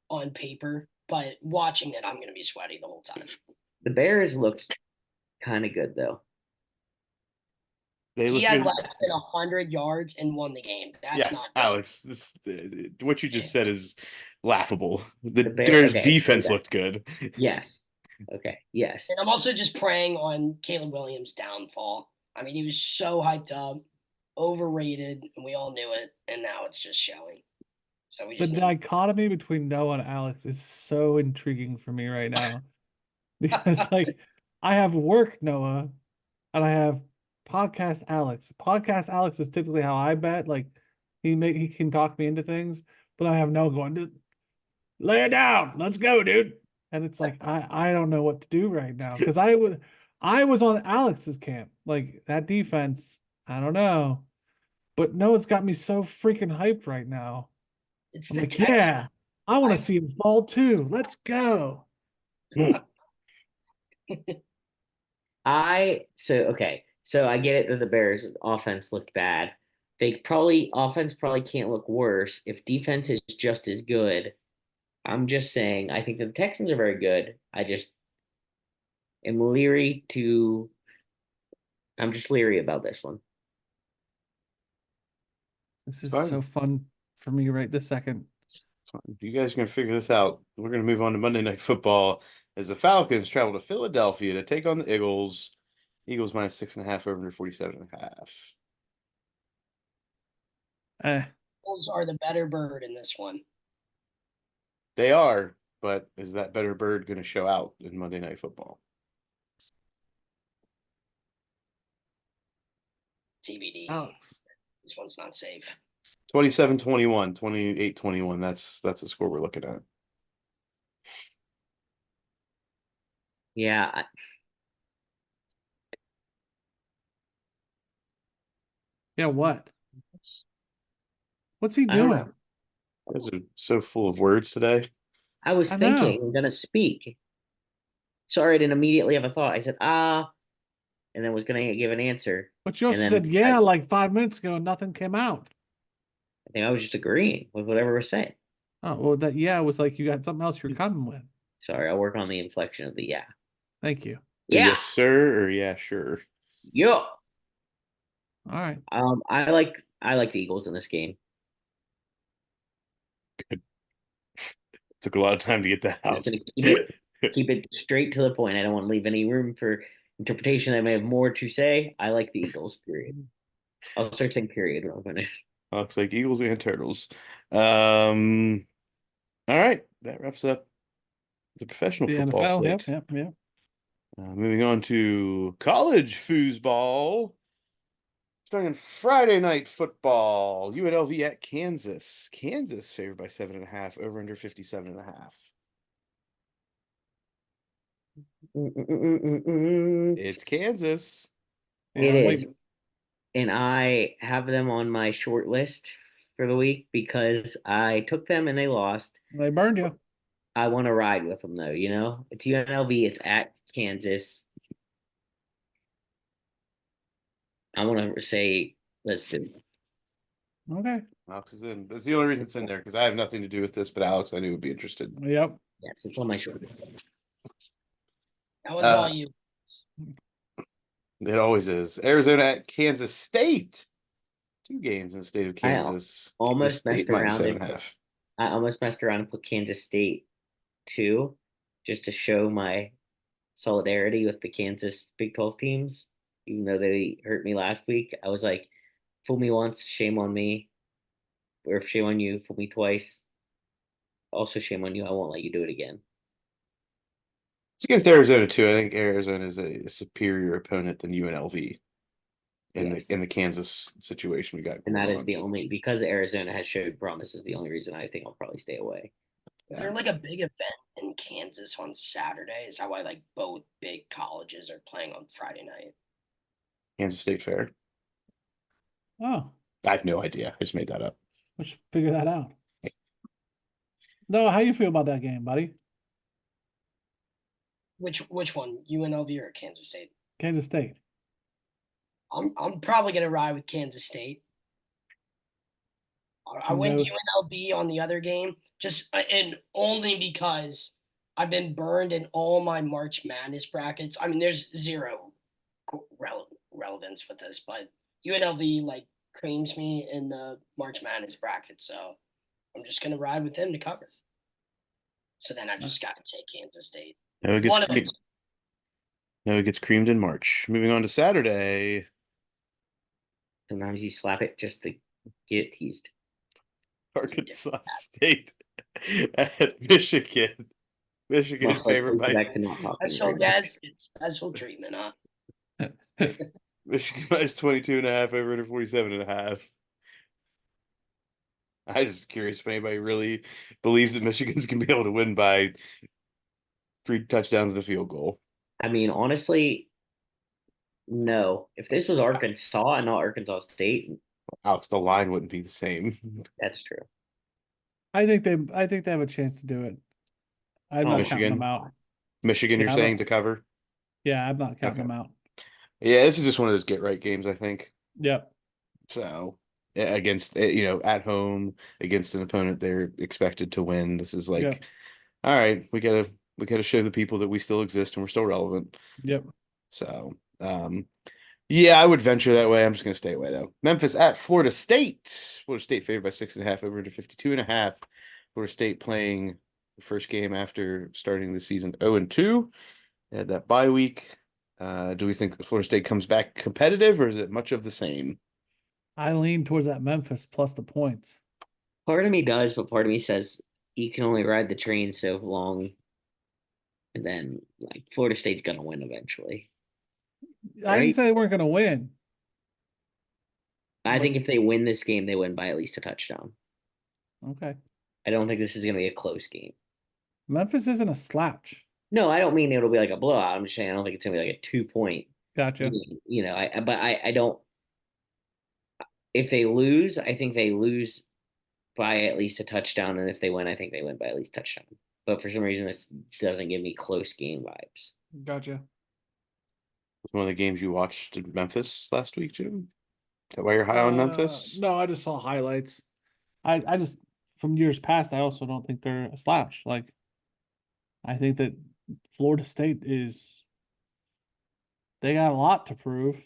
on paper, but watching it, I'm going to be sweaty the whole time. The Bears looked kind of good though. They He look had good. less than 100 yards and won the game. That's Yes, not good. Alex, this what you just said is laughable. The The Bear. Bears Okay. defense looked good. Yes. Okay. Yes. And I'm also just praying on Caleb Williams' downfall. I mean, he was so hyped up, overrated, and we all knew it, and now it's just showing. So we The just need dichotomy between Noah and Alex is so intriguing for me right now. Because like I have work Noah and I have podcast Alex. Podcast Alex is typically how I bet. Like he can talk me into things, but I have Noah going to lay it down. Let's go, dude. And it's like I don't know what to do right now because I was on Alex's camp. Like that defense, I don't know. But Noah's got me so freaking hyped right now. it's I'm the like, text. yeah, I want to see him fall too. Let's go. So I get it that the Bears offense looked bad. Offense probably can't look worse if defense is just as good. I'm just saying I think that the Texans are very good. I just am leery to I'm just leery about this one. This is Fine. so fun for me right this second. You guys are going to figure this out. We're going to move on to Monday Night Football as the Falcons travel to Philadelphia to take on the Eagles. Eagles minus 6.5, over 47.5. Bulls are the better bird in this one. They are, but is that better bird going to show out in Monday Night Football? TBD. Alex. This one's not safe. 27-21, 28-21. That's the score we're looking at. Yeah, Yeah, what? What's he I don't doing? know. You guys are so full of words today. I was I thinking know. I'm gonna speak. Sorry, I didn't immediately have a thought. I said, and then was gonna give an answer. But you And also then said, yeah, like 5 minutes ago, and nothing came out. I think I was just agreeing with whatever was saying. Oh, well, that yeah was like you got something else you're coming with. Sorry, I'll work on the inflection of the yeah. Thank you. Yeah. Yes, sir, or yeah, sure. Yeah. All right. I like the Eagles in this game. Took a lot of time to get that I'm out. just gonna keep it straight to the point. I don't want to leave any room for interpretation. I may have more to say. I like the Eagles, period. I'll start saying period when I'm finished. Looks like Eagles and Turtles. All right, that wraps up the professional The football NFL. slate. Yep. Moving on to college foosball. Starting Friday night football. UNLV at Kansas. Kansas favored by 7.5, over under 57.5. It's Kansas. Yeah, It I'm is. waiting. And I have them on my short list for the week because I took them and they lost. They burned you. I want to ride with them though, you know? It's UNLV, it's at Kansas. I'm gonna say let's do it. Okay. Alex is in. That's the only reason it's in there because I have nothing to do with this, but Alex I knew would be interested. Yep. Yes, it's on my shoulder. That one's all Uh, you. It always is. Arizona at Kansas State. 2 games in the state of Kansas. Kansas Almost State messed minus around 7.5. I almost messed around and put Kansas State 2 just to show my solidarity with the Kansas Big 12 teams, even though they hurt me last week. I was like, fool me once, shame on me, or shame on you, fool me twice. Also, shame on you. I won't let you do it again. It's against Arizona too. I think Arizona is a superior opponent than UNLV in Yes. the Kansas situation we got And going that is on. the only because Arizona has showed promise is the only reason I think I'll probably stay away. Is there like a big event in Kansas on Saturday? Is that why like both big colleges are playing on Friday night? Kansas State Fair. Oh, I have no idea. I just made that up. we should figure that out. No, how you feel about that game, buddy? Which one? UNLV or Kansas State? Kansas State. I'm probably gonna ride with Kansas State. I went No. UNLV on the other game, just and only because I've been burned in all my March Madness brackets. I mean, there's zero relevance with this, but UNLV like creams me in the March Madness bracket, so I'm just gonna ride with them to cover. So then I just got to take Kansas State. No, it gets One of them. no, it gets creamed in March. Moving on to Saturday. Sometimes you slap it just to get teased. Arkansas State at Michigan. Michigan Muff is like favored goes by back to not talking Special very much. guest, special treatment, huh? Michigan minus 22.5 over under 47.5. I just curious if anybody really believes that Michigan's gonna be able to win by 3 touchdowns and a field goal. I mean, honestly, no. If this was Arkansas and not Arkansas State, Alex, the line wouldn't be the same. that's true. I think they have a chance to do it. I'm Oh, not counting them Michigan. out. Michigan, Yeah, you're I'm saying not- to cover? Yeah, I'm not counting Okay. them out. Yeah, this is just one of those get right games, I think. Yep. So against at home against an opponent they're expected to win. This is like, Yep. all right, we gotta show the people that we still exist and we're still relevant. Yep. So yeah, I would venture that way. I'm just gonna stay away though. Memphis at Florida State. Florida State favored by 6.5 over to 52.5. Florida State playing the first game after starting the season 0-2. They had that bye week. Do we think that Florida State comes back competitive or is it much of the same? I lean towards that Memphis plus the points. Part of me does, but part of me says you can only ride the train so long. And then like Florida State's gonna win eventually. I didn't Right? say they weren't going to win. I think if they win this game, they win by at least a touchdown. Okay. I don't think this is gonna be a close game. Memphis isn't a slouch. No, I don't mean it'll be like a blowout. I'm just saying I don't think it's gonna be like a 2 point. Gotcha. I don't. If they lose, I think they lose by at least a touchdown, and if they win, I think they win by at least a touchdown. But for some reason, this doesn't give me close game vibes. Gotcha. One of the games you watched in Memphis last week, Jim? Is that why you're high on Memphis? No, I just saw highlights. I just from years past, I also don't think they're a slouch. Like I think that Florida State they got a lot to prove.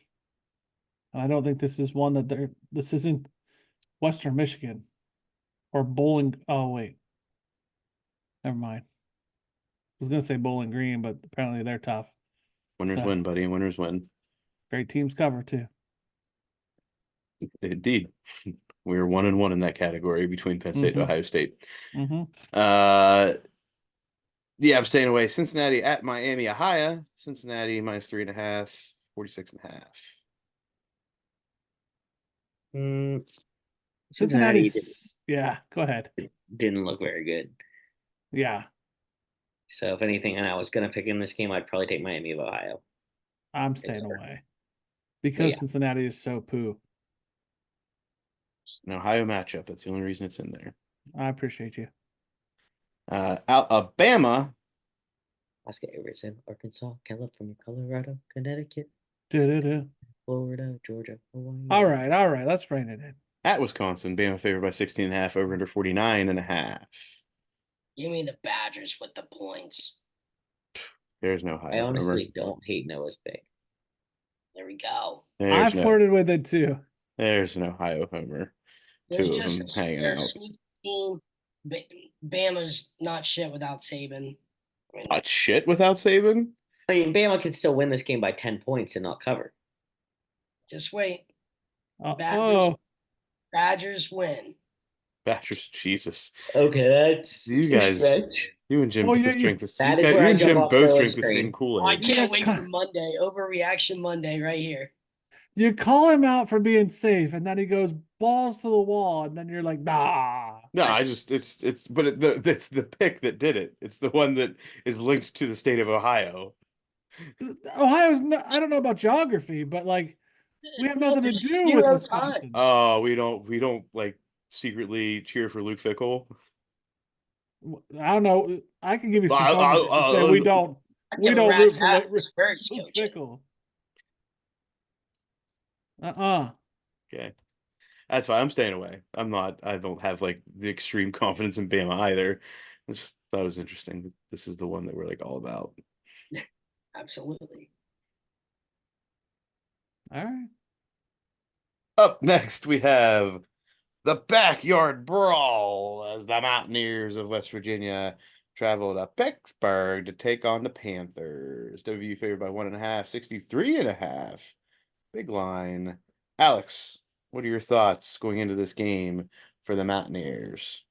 And I don't think this is one that this isn't Western Michigan or Bowling. Oh wait. Never mind. I was gonna say Bowling Green, but apparently they're tough. Winners So- win, buddy. Winners win. Great teams cover too. Indeed. We were 1-1 in that category between Penn State and Mhm. Ohio State. Mm-hmm. Yeah, I'm staying away. Cincinnati at Miami, Ohio. Cincinnati minus 3.5, 46.5. Cincinnati Cincinnati's yeah, go ahead. didn't look very good. Yeah, So if anything, and I was gonna pick in this game, I'd probably take Miami of Ohio. I'm staying away. Because yeah. Cincinnati is so poo. It's an Ohio matchup. That's the only reason it's in there. I appreciate you. Alabama. Oscar Everson, Arkansas, California, Colorado, Connecticut. Da-da-da. Florida, Georgia, Hawaii. All right. Let's rein it in. At Wisconsin, Bama favored by 16.5, over under 49.5. Give me the Badgers with the points. There's no I Ohio homer. honestly don't hate Noah's pick. There we go. I There's no, flirted with it too. there's an Ohio homer. There's Two of just them a, hanging they're a out. sneaky team. Bama's not shit without Saban. I mean, Hot shit without Saban? I mean, Bama can still win this game by 10 points and not cover. just wait. Oh, Badgers win. Badgers, Jesus. Okay, that's You too guys, stretch. you and Jim Oh, both yeah, drink this. That you is guys- where you I and jump Jim off both Noah's drink the train. same I Kool-Aid. can't Yeah, wait God. for Monday. Overreaction Monday right here. you call him out for being safe, and then he goes balls to the wall, and then you're like, nah. No, I just but it's the pick that did it. It's the one that is linked to the state of Ohio. Ohio's not, I don't know about geography, but like we have No, nothing to there's do with 0 Wisconsin. time. Oh, we don't like secretly cheer for Luke Fickle. I don't know. I can give you Well, some confidence and say we don't I we give a don't root rat's for ass where he's Luke coaching. Fickle. Uh-uh. Okay. That's fine. I'm staying away. I'm not. I don't have like the extreme confidence in Bama either. I just thought it was interesting. This is the one that we're like all about. Absolutely. All right. Up next, we have the backyard brawl as the Mountaineers of West Virginia travel to Pittsburgh to take on the Panthers. WU favored by 1.5, 63.5. Big line. Alex, what are your thoughts going into this game for the Mountaineers?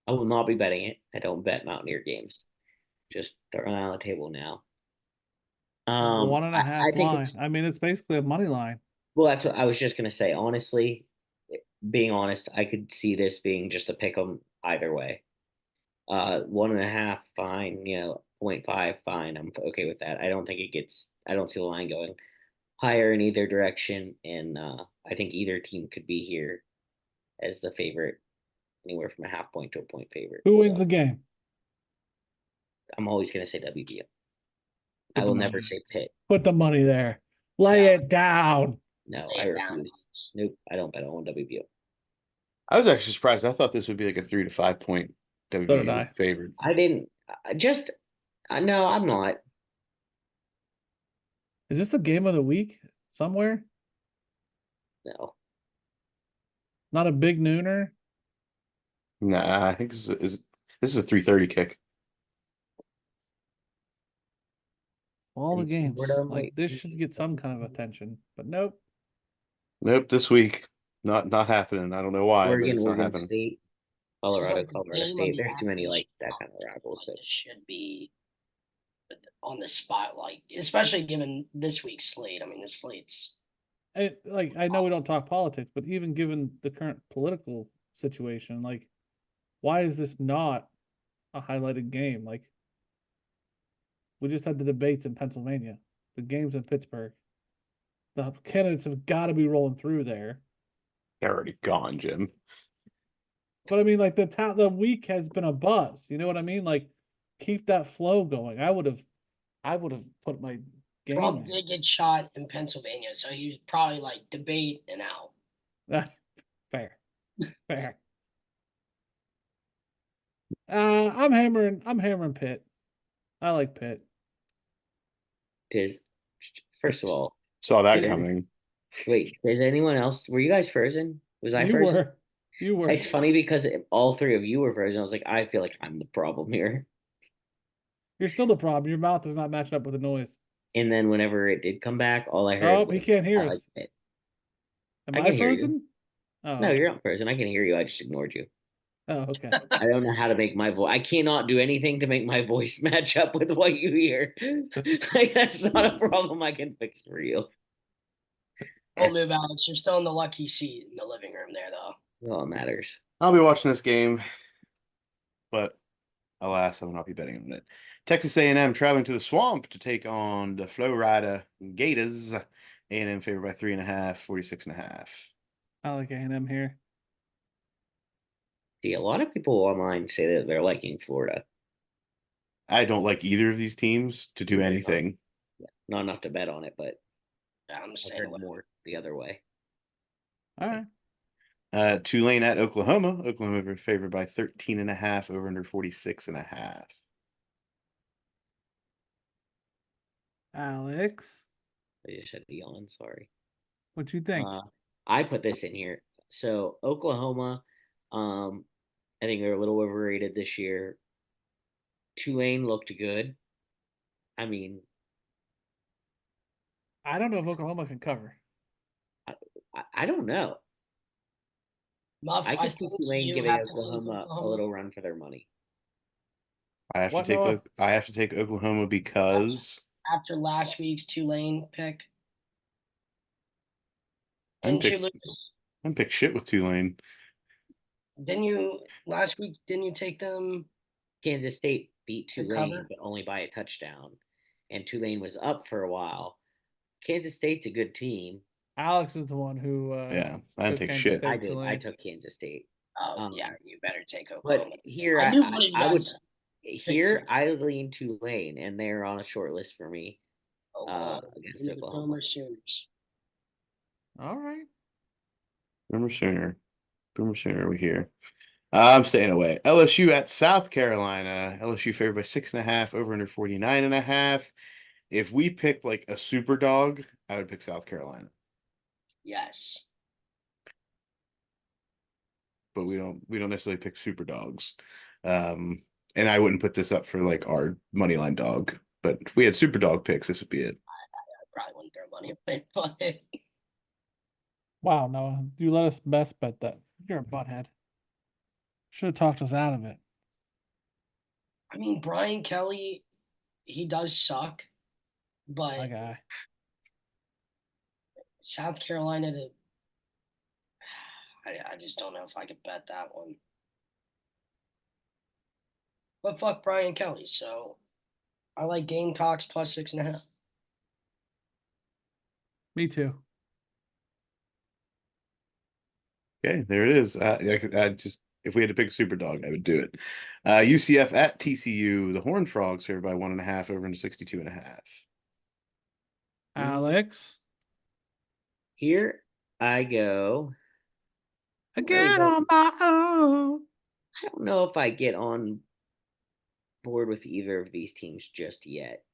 I will not be betting it. I don't bet Mountaineer games. Just throwing it on the table now. One and a I half think line. it's I mean, it's basically a money line. well. That's what I was just gonna say. Honestly, being honest, I could see this being just a pick 'em either way. 1.5, fine. 0.5, fine. I'm okay with that. I don't think it gets. I don't see the line going higher in either direction, and I think either team could be here as the favorite, anywhere from a half point to a point favorite. Who wins So the game? I'm always gonna say WBU. Put I the will money never there. say Pitt. Put the money there. Lay Yeah. it down. No, Lay I it down. refuse. Nope, I don't bet on WBU. I was actually surprised. I thought this would be like a 3 to 5 point did WU I. favored. I didn't. No, I'm not. Is this the game of the week somewhere? No, Not a big nooner? Nah, I think this is a 3:30 kick. All the And games. Florida Like might this be- should get some kind of attention. But nope. Nope, this week. Not happening. I don't know why, but Oregon, it's not Oregon happening. State, This is Colorado, like the Colorado game of State. the There's too many average like that kind of rivals. So This should be on the spotlight, especially given this week's slate. I mean, this slate's Like I know we don't talk politics, but even given the current political situation, like why is this not a highlighted game? Like we just had the debates in Pennsylvania, the games in Pittsburgh. The candidates have got to be rolling through there. They're already gone, Jim. But I mean, like the week has been a buzz. You know what I mean? Like keep that flow going. I would have put my game Trump there. did get shot in Pennsylvania, so he was probably like debate and out. Fair. Fair. I'm hammering Pitt. I like Pitt. Tis, first of all, Saw that Yeah. coming. wait, is anyone else? Were you guys frozen? Was I You frozen? were. You were. It's funny because all three of you were frozen. I was like, I feel like I'm the problem here. You're still the problem. Your mouth is not matching up with the noise. And then whenever it did come back, all I heard Oh, he was, can't hear I us. liked it. Am I I can hear you. frozen? Oh, No, okay. you're not frozen. I can hear you. I just ignored you. Oh, okay. I don't know how to make my voice. I cannot do anything to make my voice match up with what you hear. Like, that's not a problem I can fix for you. Don't move, Alex. You're still in the lucky seat in the living room there, though. That's all that matters. I'll be watching this game, but alas, I will not be betting on it. Texas A&M traveling to the Swamp to take on the Florida Gators. A&M favored by 3.5, 46.5. I like A&M here. See, a lot of people online say that they're liking Florida. I don't like either of these teams to do Yeah. anything. Not enough to bet on it, but I'm I've staying heard away. more the other way. All right. Tulane at Oklahoma. Oklahoma favored by 13.5, over under 46.5. Alex, I just had to yawn. Sorry. what you think? I put this in here. So Oklahoma, I think they're a little overrated this year. Tulane looked good. I mean, I don't know if Oklahoma can cover. I don't know. Muff, I I could see think Tulane you giving have to take Oklahoma a Oklahoma. little run for their money. What, Noah? I have to take Oklahoma because After last week's Tulane pick. I'm Didn't you pick lose? I'm pick shit with Tulane. Didn't you last week? Didn't you take them Kansas State beat to Tulane, cover? but only by a touchdown. And Tulane was up for a while. Kansas State's a good team. Alex is the one who Yeah, I didn't took take Kansas shit. State I with did. I Tulane. took Kansas State. Oh yeah, you better take But Oklahoma. here I knew one of you I would guys here picked I lean Tulane, and they're on a short list for me Oklahoma. against Give me the Oklahoma. Boomer Sooners. All right. Boomer Sooner. Boomer Sooner, we here. I'm staying away. LSU at South Carolina. LSU favored by 6.5, over under 49.5. If we picked like a super dog, I would pick South Carolina. Yes. But we don't necessarily pick super dogs. And I wouldn't put this up for like our money line dog. But if we had super dog picks, this would be it. I probably wouldn't throw money away, but Wow, Noah, you let us best bet that. You're a butthead. Should have talked us out of it. I mean Brian Kelly, he does suck, My but guy. South Carolina to I just don't know if I could bet that one. But fuck Brian Kelly, so I like Gamecocks plus 6.5. Me too. Okay, there it is. I just if we had to pick a super dog, I would do it. UCF at TCU. The Horned Frogs favored by 1.5, over into 62.5. Alex. Here I go. Again on my own. I don't know if I get on board with either of these teams just yet.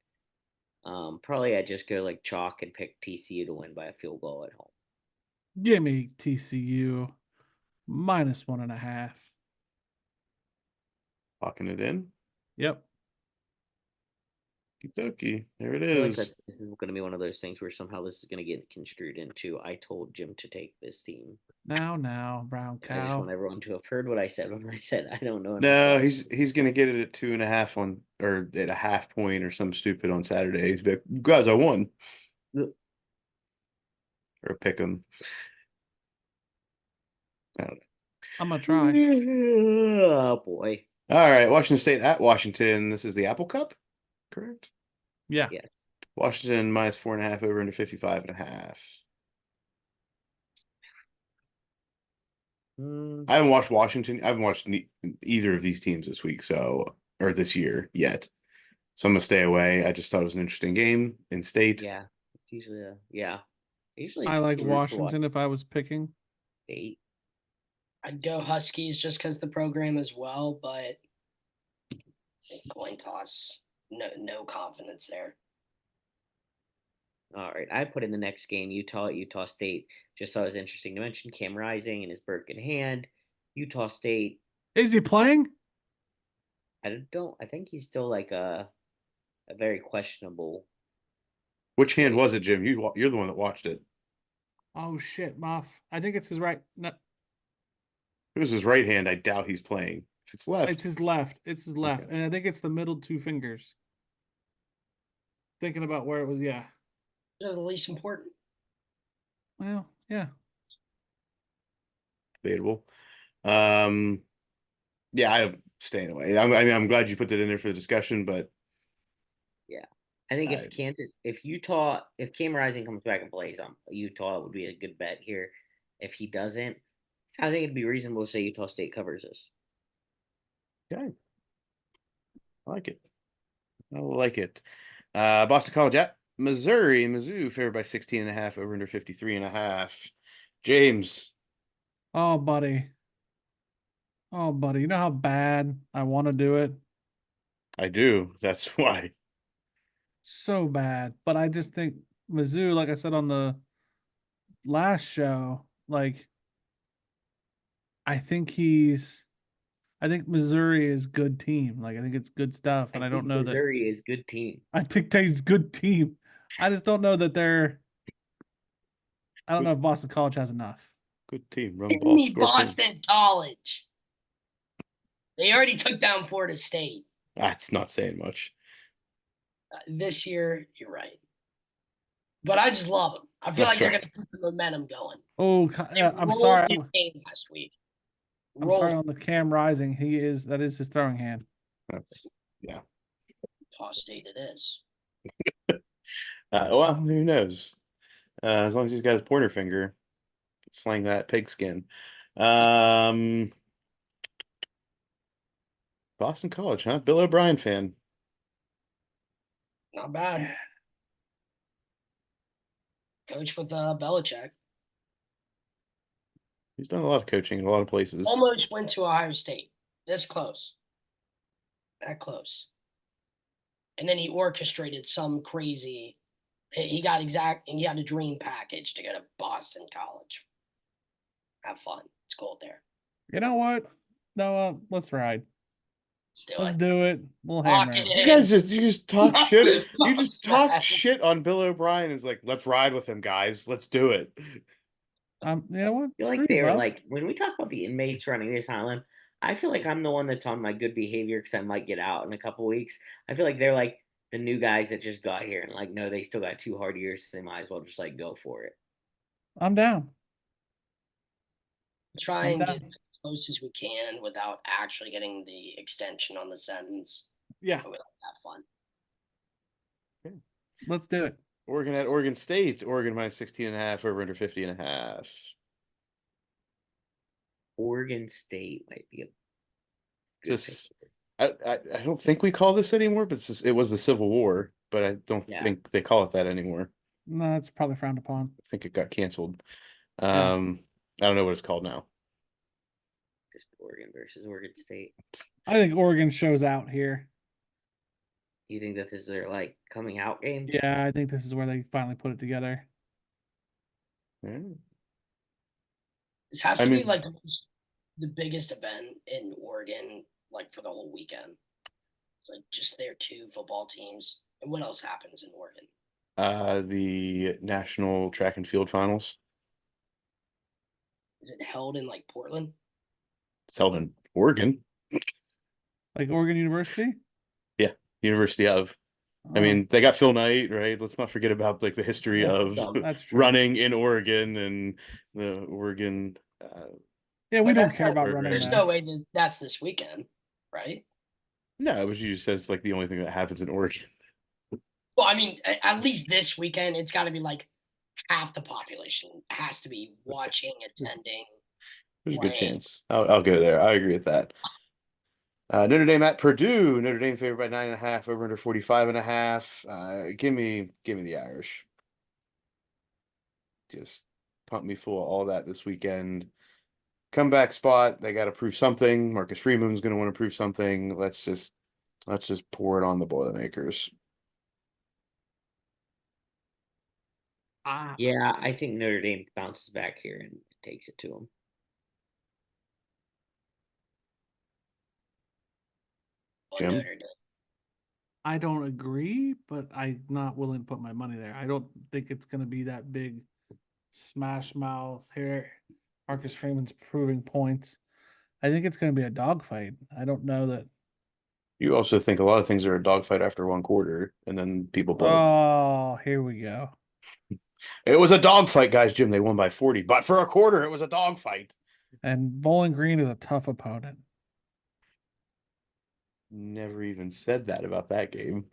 Probably I just go like chalk and pick TCU to win by a field goal at home. Give me TCU minus 1.5. Locking it in. Yep. Okie there it I feel like is. this is going to be one of those things where somehow this is going to get construed into I told Jim to take this team. Now, brown I just want cow. everyone to have heard what I said when I said I don't know. No, he's gonna get it at 2.5 on or at a half point or some stupid on Saturday. He's like, guys, I won. Or pick him. I don't know. I'm gonna try. Oh boy. All right, Washington State at Washington. This is the Apple Cup, correct? Yeah. Yeah. Washington minus 4.5, over into 55.5. I haven't watched Washington. I haven't watched either of these teams this week, or this year yet. So I'm gonna stay away. I just thought it was an interesting game in state. Yeah. It's usually yeah. Usually I like root for Washington if I was picking. State. I'd go Huskies just because the program as well, but coin toss, no confidence there. All right. I put in the next game, Utah at Utah State. Just thought it was interesting to mention Cam Rising and his Burke in hand. Utah State. Is he playing? I think he's still like a very questionable. Which hand was it, Jim? You're the one that watched it. Oh shit, Muff. I think it's his right. No, If it was his right hand, I doubt he's playing. If it's left, it's his left. It's his left. Okay. And I think it's the middle two fingers. Thinking about where it was, yeah. They're the least important. Well, yeah. debatable. Yeah, I'm staying away. I mean, I'm glad you put that in there for the discussion, but Yeah. I think if Cam Rising comes back and plays Utah would be a good bet here. If he doesn't, I think it'd be reasonable to say Utah State covers this. okay. I like it. I like it. Boston College at Mizzou favored by 16.5 over under 53.5. James, Oh, buddy. Oh, buddy. You know how bad I want to do it? I do. That's why. So bad. But I just think Mizzou, like I said on the last show, like I think Missouri is good team. Like I think it's good stuff. And I I don't think know that Missouri is good team. I think they's good team. I just don't know that I don't know if Boston College has enough. Good team. Run the Give ball, me score points. Boston College. They already took down Florida State. That's not saying much. This year, you're right. But I just love them. I feel That's like they're right. going to keep the momentum going. Oh, They I'm rolled sorry. Duquesne last week. I'm sorry Rolled on the Cam Rising. That is his throwing hand. Yeah. Utah State. It is. Well, who knows? As long as he's got his pointer finger, slang that pigskin. Boston College, huh? Bill O'Brien fan. Not bad. Coach with Belichick. He's done a lot of coaching in a lot of places. Almost went to Ohio State. This close. That close. And then he orchestrated some crazy. He got a dream package to go to Boston College. Have fun. It's cold there. You know what? Noah, let's ride. Let's it. do it. We'll Lock hammer it it. You guys in. just talk shit. You just talk Smash. shit on Bill O'Brien. It's like, let's ride with him, guys. Let's do it. You know what? I feel Screw like you, they're Bob. like when we talk about the inmates running the asylum, I feel like I'm the one that's on my good behavior because I might get out in a couple weeks. I feel like they're like the new guys that just got here and like no, they still got 2 hard years, so they might as well just like go for it. I'm down. Try I'm and get down. as close as we can without actually getting the extension on the sentence. Yeah, But we like to have fun. let's do it. Oregon at Oregon State. Oregon minus 16.5 over under 50.5. Oregon State might be a good Just I don't think we call this anymore, but it was the Civil War, but I don't Yeah. think they call it that anymore. No, it's probably frowned upon. I think it got canceled. Yeah. I don't know what it's called now. just Oregon versus Oregon State. I think Oregon shows out here. You think that this is their like coming out game? Yeah, I think this is where they finally put it together. Yeah. This has I to be mean- like the biggest event in Oregon, like for the whole weekend. It's like just their 2 football teams. And what else happens in Oregon? The National Track and Field Finals. Is it held in like Portland? It's held in Oregon. Like Oregon University? University of. I Oh, mean, they got Phil Knight, right? Let's not forget about like the history Yeah, of that's true. running in Oregon and the Oregon. yeah, we But don't that's care not- about running There's that. no way that that's this weekend, right? No, but you just said it's like the only thing that happens in Oregon. Well, I mean, at least this weekend, it's got to be like half the population has to be watching, attending. There's a good Right. chance. I'll go there. I agree with that. Notre Dame at Purdue. Notre Dame favored by 9.5 over under 45.5. Give me the Irish. Just pump me full of all that this weekend. Comeback spot. They got to prove something. Marcus Freeman's going to want to prove something. Let's just pour it on the Boilermakers. Yeah, I think Notre Dame bounces back here and takes it to them. Jim? Notre Dame. I don't agree, but I'm not willing to put my money there. I don't think it's going to be that big smash mouth here. Marcus Freeman's proving points. I think it's going to be a dogfight. I don't know that. You also think a lot of things are a dogfight after one quarter, and then people play. Oh, here we go. It was a dogfight, guys. Jim, they won by 40, but for a quarter, it was a dogfight. And Bowling Green is a tough opponent. Never even said that about that game.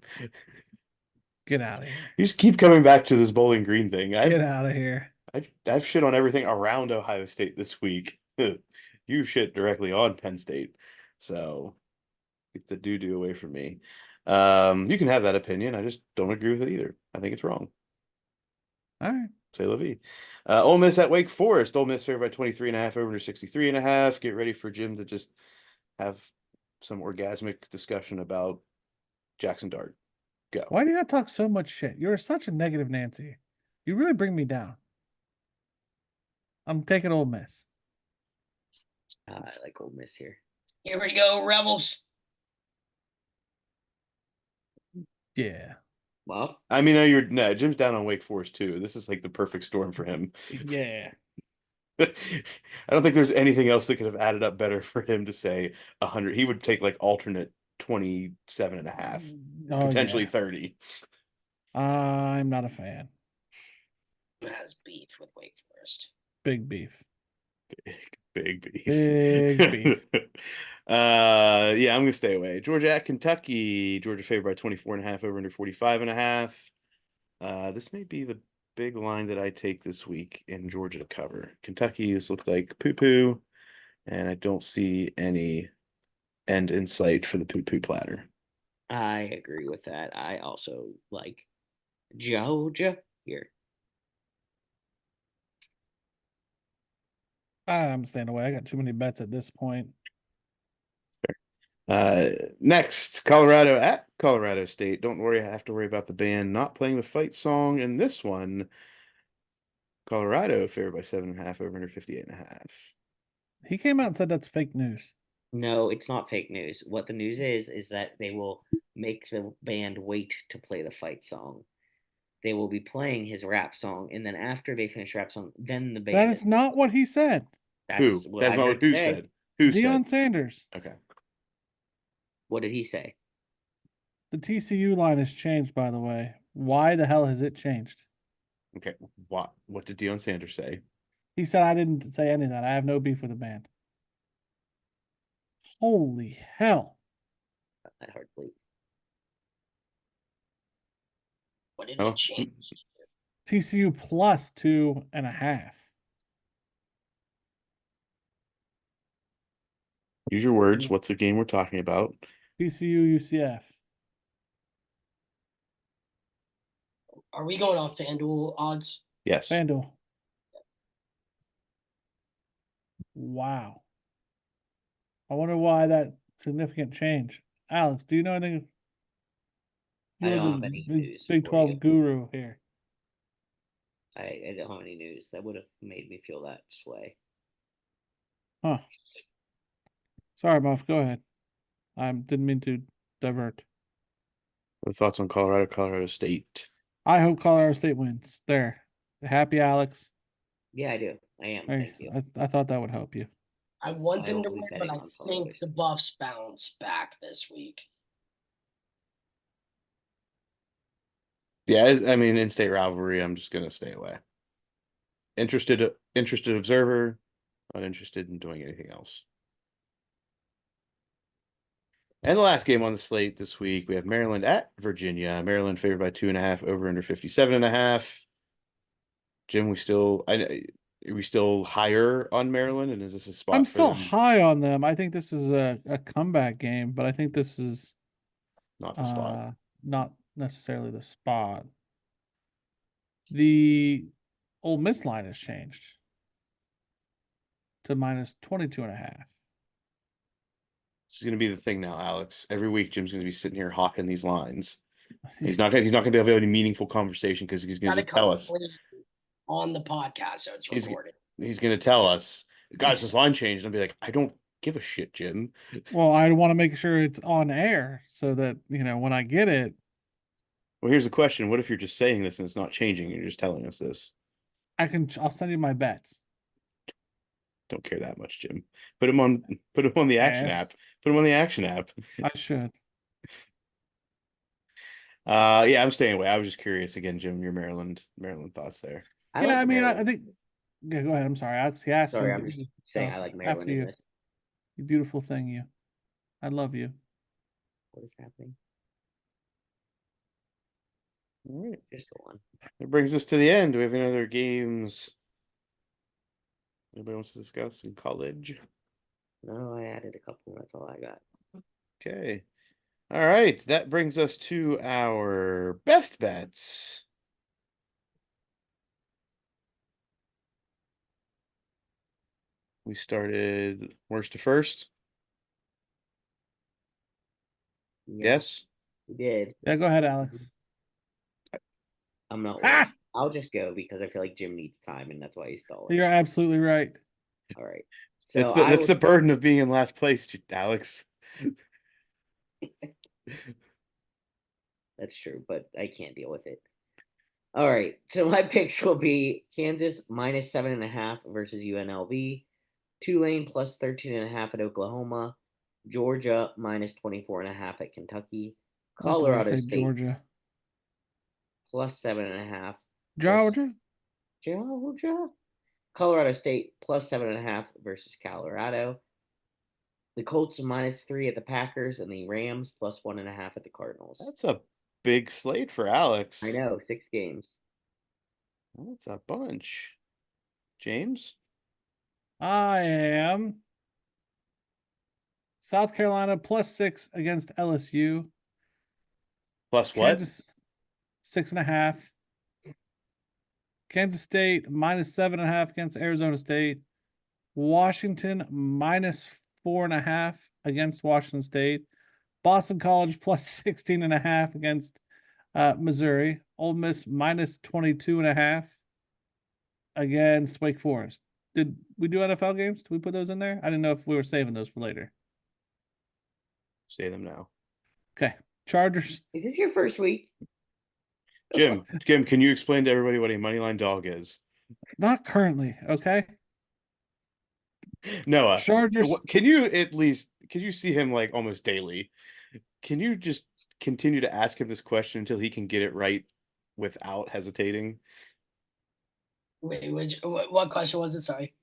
Get out of here. You just keep coming back to this Bowling Green thing. Get out of here. I've shit on everything around Ohio State this week. You shit directly on Penn State. So get the doo-doo away from me. You can have that opinion. I just don't agree with it either. I think it's wrong. All right. Say la vie. Ole Miss at Wake Forest. Ole Miss favored by 23.5, over under 63.5. Get ready for Jim to just have some orgasmic discussion about Jackson Dart. Go. Why do you not talk so much shit? You're such a negative Nancy. You really bring me down. I'm taking Ole Miss. I like Ole Miss here. Here we go, Rebels. Yeah. Well, I mean, no, Jim's down on Wake Forest too. This is like the perfect storm for him. Yeah. I don't think there's anything else that could have added up better for him to say 100. He would take like alternate 27.5, Oh, potentially yeah. 30. I'm not a fan. Has beef with Wake Forest. Big beef. Big beef. Big beef. Yeah, I'm gonna stay away. Georgia at Kentucky. Georgia favored by 24.5, over under 45.5. This may be the big line that I take this week in Georgia to cover. Kentucky has looked like poo-poo, and I don't see any end in sight for the poo-poo platter. I agree with that. I also like Georgia here. I'm staying away. I got too many bets at this point. Next, Colorado at Colorado State. Don't worry, I have to worry about the band not playing the fight song in this one. Colorado favored by 7.5, over under 58.5. He came out and said that's fake news. No, it's not fake news. What the news is that they will make the band wait to play the fight song. They will be playing his rap song, and then after they finish rap song, then the band. That is not what he said. That's Who? what That's I not heard what who today. said. Who Deion said? Sanders. Okay. What did he say? The TCU line has changed, by the way. Why the hell has it changed? Okay. What did Deion Sanders say? He said I didn't say any of that. I have no beef with the band. Holy hell. That hard to believe. What did Oh, it change? TCU plus 2.5. use your words. What's the game we're talking about? TCU UCF. Are we going on FanDuel odds? Yes. FanDuel. Wow. I wonder why that significant change. Alex, do you know anything? I You're don't the have any Big, news Big for 12 you. guru here. I don't have any news that would have made me feel that way. Huh. Sorry, Muff. Go ahead. I didn't mean to divert. What are thoughts on Colorado State? I hope Colorado State wins. There. Happy, Alex. Yeah, I do. I am. I, Thank you. I thought that would help you. I want I them will to be win, but betting I on Colorado think the State. Buffs bounce back this week. Yeah, I mean, in-state rivalry, I'm just gonna stay away. Interested observer, not interested in doing anything else. And the last game on the slate this week, we have Maryland at Virginia. Maryland favored by 2.5, over under 57.5. Jim, are we still higher on Maryland? And is this a spot I'm for still them? high on them. I think this is a comeback game, but I think this is Not the spot. not necessarily the spot. The Ole Miss line has changed to minus 22.5. This is gonna be the thing now, Alex. Every week, Jim's gonna be sitting here hawking these lines. He's not gonna be able to have any meaningful conversation because he's gonna Gotta just tell come us. clean on the podcast, so it's He's recorded. he's gonna tell us, guys, this line changed. And I'll be like, I don't give a shit, Jim. Well, I want to make sure it's on air so that, when I get it, Well, here's the question: what if you're just saying this and it's not changing? You're just telling us this. I'll send you my bets. Don't care that much, Jim. Put him on the action Yes. app. Put him on the action app. I should. Yeah, I'm staying away. I was just curious again, Jim, your Maryland thoughts there. I Yeah, like I mean, I Maryland. think. Yeah, go ahead. I'm sorry, Alex. He asked Sorry, me. I'm just saying I like Maryland after in you. this. You beautiful thing, you. I love you. What is happening? All right. Just go on. That brings us to the end. Do we have any other games anybody wants to discuss in college? No, I added a couple. That's all I got. Okay. All right, that brings us to our best bets. We started worst to first. Yeah, Yes. we did. Yeah, go ahead, Alex. I'm not Ah! worried. I'll just go because I feel like Jim needs time, and that's why he's stalling. You're absolutely right. All right. That's So the I that's will. the burden of being in last place, Alex. That's true, but I can't deal with it. All right. So my picks will be Kansas minus 7.5 versus UNLV, Tulane plus 13.5 at Oklahoma, Georgia minus 24.5 at Kentucky, I thought you were gonna Colorado say State Georgia. plus 7.5 versus Georgia? Georgia. Colorado State plus 7.5 versus Colorado. The Colts -3 at the Packers, and the Rams plus 1.5 at the Cardinals. That's a big slate for Alex. I know, 6 games. That's a bunch. James? I am South Carolina +6 against LSU. Plus what? Kansas 6.5. Kansas State -7.5 against Arizona State. Washington -4.5 against Washington State. Boston College +16.5 against Missouri. Ole Miss -22.5 against Wake Forest. Did we do NFL games? Did we put those in there? I didn't know if we were saving those for later. Say them now. Okay. Chargers. Is this your first week? Jim, can you explain to everybody what a moneyline dog is? Not currently. Okay. Noah, Chargers. can you at least, could you see him like almost daily? Can you just continue to ask him this question until he can get it right without hesitating? Wait, what question was it? Sorry.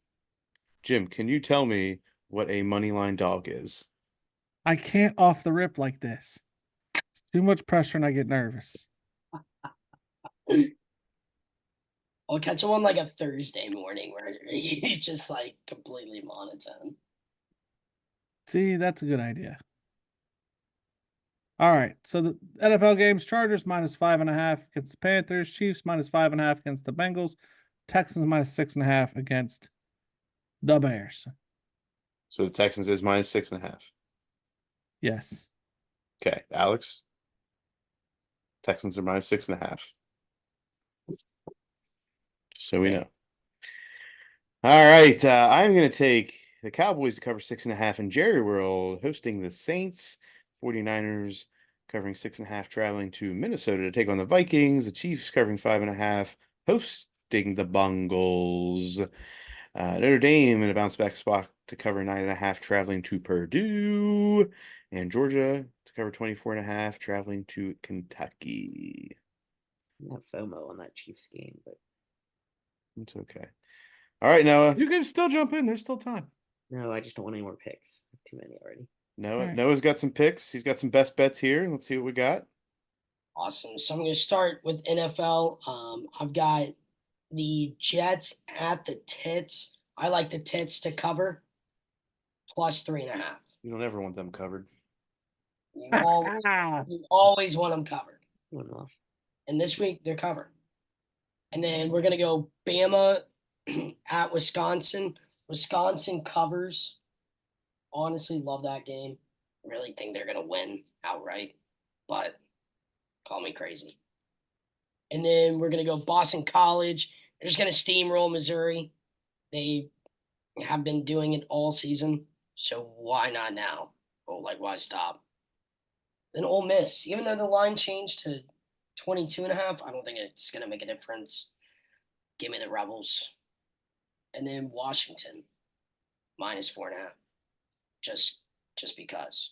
Jim, can you tell me what a moneyline dog is? I can't off the rip like this. It's too much pressure and I get nervous. I'll catch him on like a Thursday morning where he's just like completely monotone. See, that's a good idea. All right. So the NFL games: Chargers -5.5 against the Panthers, Chiefs -5.5 against the Bengals, Texans -6.5 against the Bears. So the Texans is -6.5. Yes. Okay, Alex. Texans are -6.5. So we know. All right. I'm going to take the Cowboys to cover 6.5 in Jerry World, hosting the Saints. 49ers covering 6.5, traveling to Minnesota to take on the Vikings. The Chiefs covering 5.5, hosting the Bengals. Notre Dame in a bounce back spot to cover 9.5, traveling to Purdue. And Georgia to cover 24.5, traveling to Kentucky. I have FOMO on that Chiefs game, but It's okay. All right, Noah. You can still jump in. There's still time. no, I just don't want any more picks. Too many already. Right. Noah's got some picks. He's got some best bets here. Let's see what we got. Awesome. So I'm going to start with NFL. I've got the Jets at the Tits. I like the Tits to cover +3.5. You don't ever want them covered. You always want them covered. One off. And this week they're covered. And then we're going to go Bama at Wisconsin. Wisconsin covers. Honestly, love that game. Really think they're going to win outright, but call me crazy. And then we're going to go Boston College. They're just going to steamroll Missouri. They have been doing it all season, so why not now? Oh, like, why stop? Then Ole Miss, even though the line changed to 22.5, I don't think it's going to make a difference. Give me the Rebels. And then Washington, -4.5. Just because.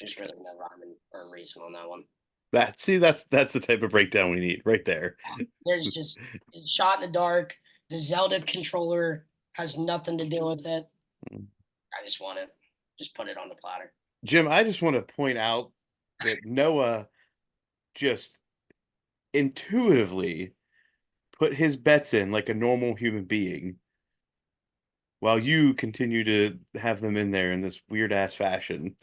There's really no rhyme or reason on that one. That's the type of breakdown we need right there. There's just shot in the dark. The Zelda controller has nothing to do with it. I just want to just put it on the platter. Jim, I just want to point out that Noah just intuitively put his bets in like a normal human being, while you continue to have them in there in this weird ass fashion.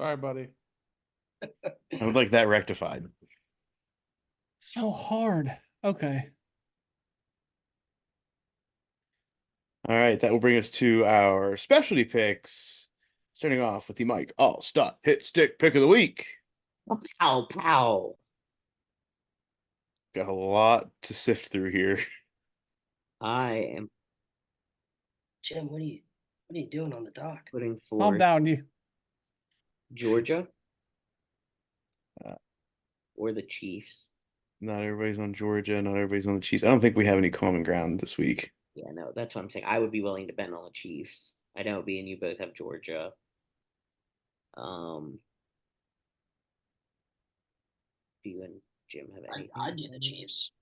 Sorry, buddy. I would like that rectified. So hard. Okay. All right, that will bring us to our specialty picks. Starting off with the Mike All Stop Hit Stick Pick of the Week. Pow, pow. Got a lot to sift through here. I am Jim, what are you doing on the dock? putting Calm forth down, you. Georgia Uh, or the Chiefs. Not everybody's on Georgia. Not everybody's on the Chiefs. I don't think we have any common ground this week. Yeah, no, that's what I'm saying. I would be willing to bet on the Chiefs. I know B and you both have Georgia. Do you and Jim have anything? I do the Chiefs.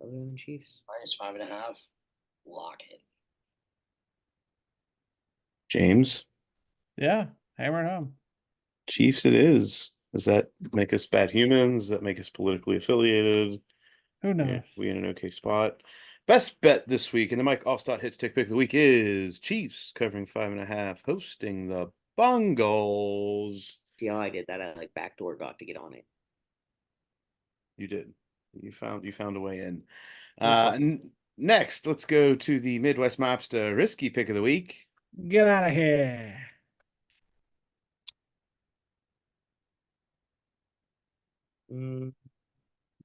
Other than Chiefs? -5.5. Lock it. James, Yeah, hammer it home. Chiefs it is. Does that make us bad humans? Does that make us politically affiliated? Who knows? Yeah, we in an okay spot. Best bet this week in the Mike Allstott Hit Stick Pick of the Week is Chiefs covering 5.5, hosting the Bungles. See how I did that? I like backdoor got to get on it. You did. You found a way in. No Next, let's go to the Midwest Mobster Risky Pick of the Week. Get out of here. You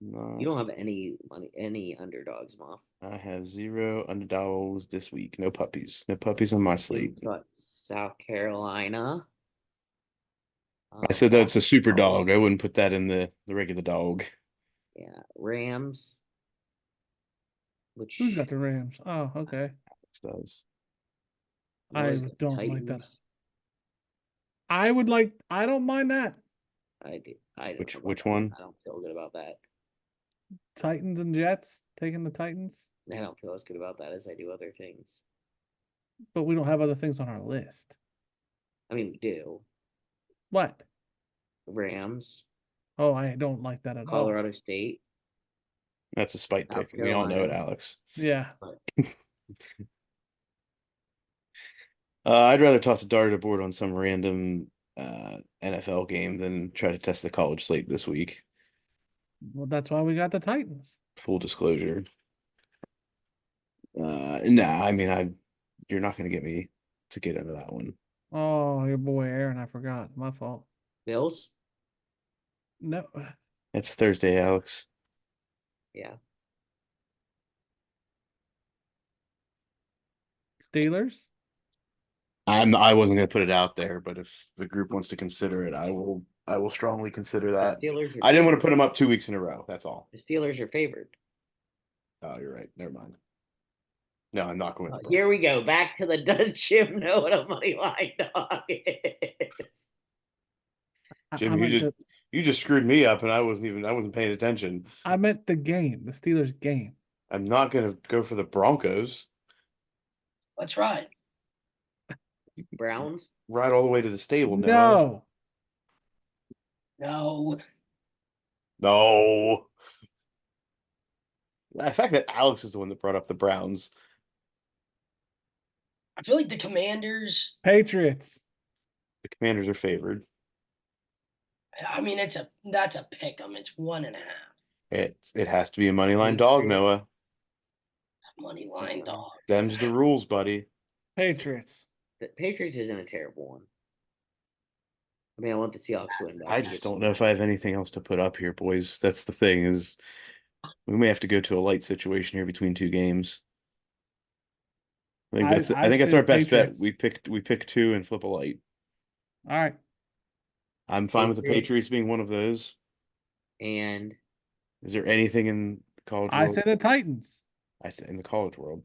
No, don't have any money, any underdogs, Muff. I have 0 underdogs this week. No puppies. No puppies on my slate. You've got South Carolina. I said that's a super Buffalo. dog. I wouldn't put that in the regular dog. Yeah, Rams. Which Who's got the Rams? Oh, okay. Alex does. you I always got don't like that. Titans. I don't mind that. I do. I don't Which- know about which that. one? I don't feel good about that. Titans and Jets taking the Titans, I don't feel as good about that as I do other things. but we don't have other things on our list. I mean, we do. What? Rams, Oh, I don't like that at all. Colorado State. That's a spite South pick. We all know it, Carolina. Alex. Yeah. I'd rather toss a dart aboard on some random NFL game than try to test the college slate this week. Well, that's why we got the Titans. Full disclosure. Nah, I mean, you're not going to get me to get into that one. Oh, your boy Aaron, I forgot. My fault. Bills. No. It's Thursday, Alex. Yeah. Steelers? I wasn't going to put it out there, but if the group wants to consider it, I will strongly consider that. The Steelers. I didn't want to put them up 2 weeks in a row. That's all. The Steelers are favored. Oh, you're right. Never mind. No, I'm not going. Here we go. Back to the does Jim know what a money line dog is? Jim, I meant you just screwed me up, and I wasn't paying attention. I meant the game, the Steelers game. I'm not going to go for the Broncos. Let's ride. Browns. Ride all the way to the stable. No. No. No. The fact that Alex is the one that brought up the Browns. I feel like the Commanders. Patriots. The Commanders are favored. I mean, that's a pick 'em. It's 1.5. It has to be a money line dog, Noah. Money line dog. Them's the rules, buddy. Patriots. The Patriots isn't a terrible one. I mean, I want the Seahawks to win. But I just don't know if I have anything else to put up here, boys. That's the thing, is we may have to go to a light situation here between two games. I think that's say our the best Patriots. bet. We pick two and flip a light. All right. I'm fine with the Patriots. Patriots being one of those. And Is there anything in the college I world? say the Titans. I say in the college world.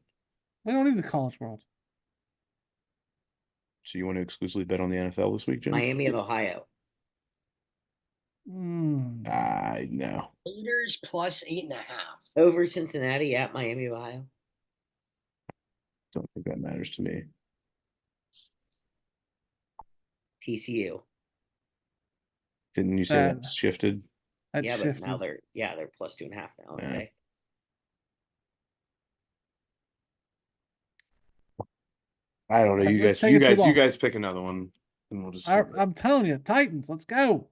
We don't need the college world. So you want to exclusively bet on the NFL this week, Jim? Miami of Ohio. I know. Raiders plus 8.5. Over Cincinnati at Miami of Ohio. Don't think that matters to me. TCU. Didn't you say that's shifted? That Yeah, shifted. but now they're plus 2.5 now. Yeah. Okay. I don't know. Alright, You let's guys, take you it too guys, you long. guys pick another one. And we'll just I'm telling you, Titans, let's go.